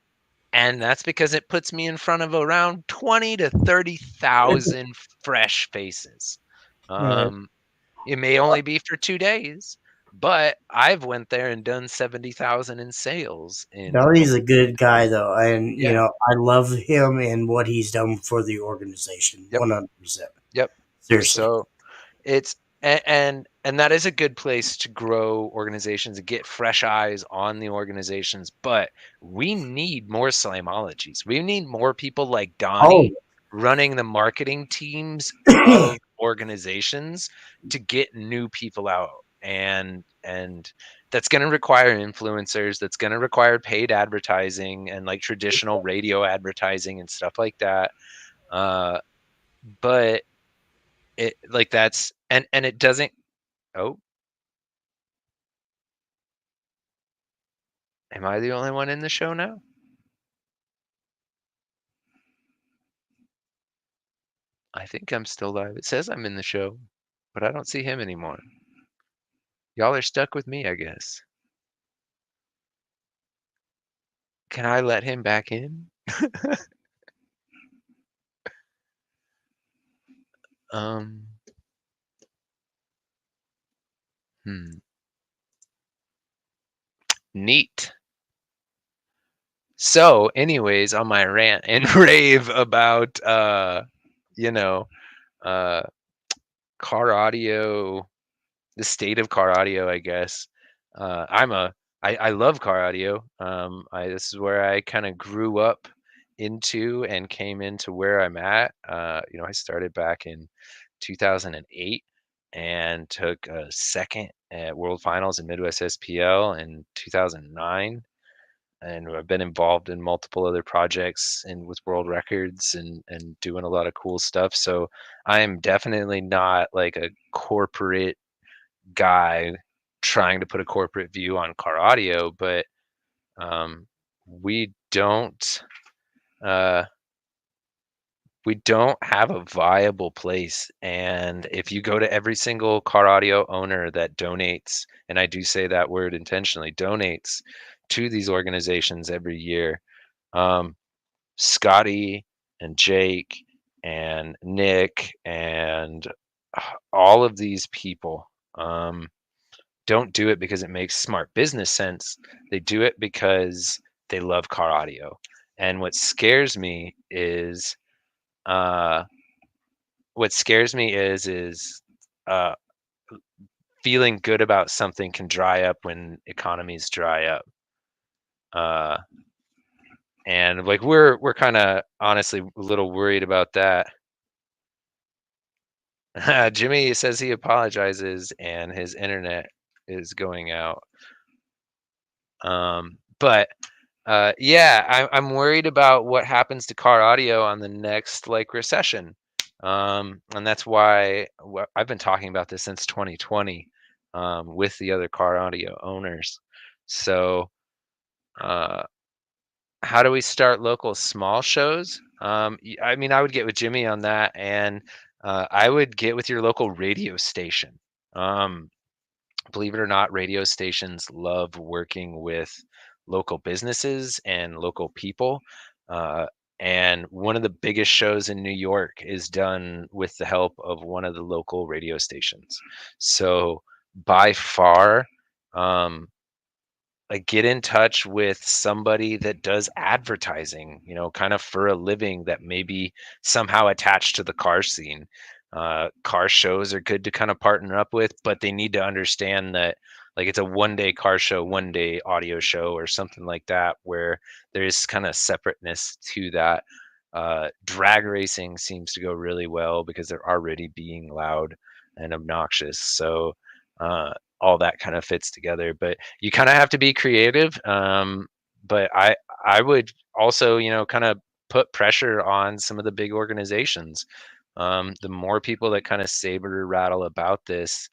And that's because it puts me in front of around 20 to 30,000 fresh faces. Yeah. Um, it may only be for 2 days, but I've went there and done 70,000 in sales in a Donnie's a good guy though, and yeah. I love him and what he's done for the organization. Yep. 100%. Yep. Seriously. So it's and that is a good place to grow organizations and get fresh eyes on the organizations, but we need more Slamologies. We need more people like Oh, Donnie running the marketing teams of organizations to get new people out. And that's going to require influencers, that's going to require paid advertising and like traditional radio advertising and stuff like that. But it like that's and it doesn't. Oh, am I the only one in the show now? I think I'm still live. It says I'm in the show, but I don't see him anymore. Y'all are stuck with me, I guess. Can I let him back in? Um, hmm. Neat. So, anyways, on my rant and rave about you know, uh car audio the state of car audio, I guess. I love car audio. This is where I kind of grew up into and came into where I'm at. I started back in 2008 and took a second at World Finals in Midwest SPL in 2009. And I've been involved in multiple other projects and with world records and doing a lot of cool stuff. So I am definitely not like a corporate guy trying to put a corporate view on car audio, but we don't uh, we don't have a viable place. And if you go to every single car audio owner that donates, and I do say that word intentionally, donates to these organizations every year, Scotty and Jake and Nick and all of these people don't do it because it makes smart business sense. They do it because they love car audio. And uh, what scares me is uh, feeling good about something can dry up when economies dry up. And like we're kind of honestly a little worried about that. Jimmy says he apologizes and his internet is going out. But yeah, I'm worried about what happens to car audio on the next like recession. And that's why I've been talking about this since 2020 with the other car audio owners. So how do we start local small shows? I mean, I would get with Jimmy on that, and I would get with your local radio station. Believe it or not, radio stations love working with local businesses and local people. And one of the biggest shows in New York is done with the help of one of the local radio stations. So by far, like get in touch with somebody that does advertising, kind of for a living that may be somehow attached to the car scene. Car shows are good to kind of partner up with, but they need to understand that like it's a 1-day car show, 1-day audio show or something like that, where there is kind of separateness to that. Drag racing seems to go really well because they're already being loud and obnoxious. So all that kind of fits together, but you kind of have to be creative. But I would also, kind of put pressure on some of the big organizations. The more people that kind of saber rattle about this,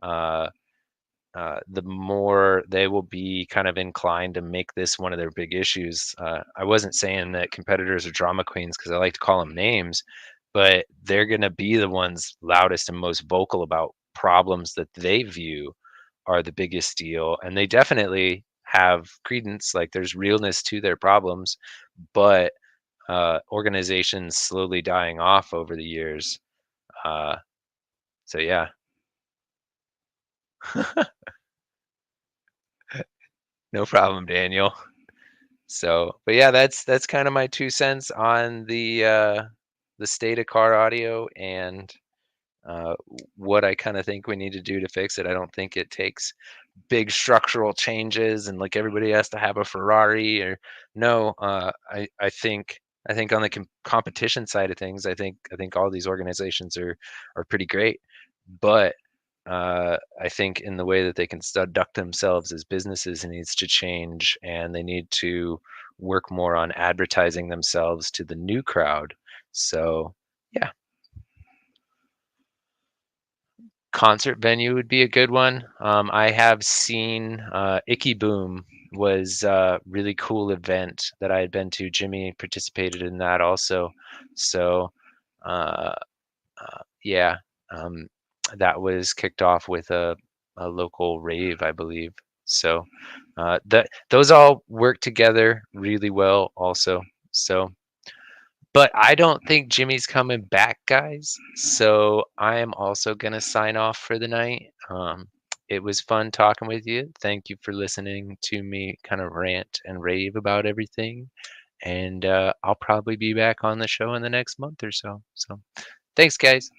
the more they will be kind of inclined to make this one of their big issues. I wasn't saying that competitors are drama queens because I like to call them names, but they're going to be the ones loudest and most vocal about problems that they view are the biggest deal. And they definitely have credence, like there's realness to their problems, but organizations slowly dying off over the years. So yeah. No problem, Daniel. So, but yeah, that's kind of my 2 cents on the state of car audio and what I kind of think we need to do to fix it. I don't think it takes big structural changes and like everybody has to have a Ferrari or no. I think on the competition side of things, I think all these organizations are pretty great, but I think in the way that they can conduct themselves as businesses, it needs to change, and they need to work more on advertising themselves to the new crowd. So, yeah. Concert venue would be a good one. I have seen Icky Boom was a really cool event that I had been to. Jimmy participated in that also. So, yeah. That was kicked off with a local rave, I believe. So those all work together really well also. So, but I don't think Jimmy's coming back, guys. So I am also going to sign off for the night. It was fun talking with you. Thank you for listening to me kind of rant and rave about everything. And I'll probably be back on the show in the next month or so. So thanks, guys.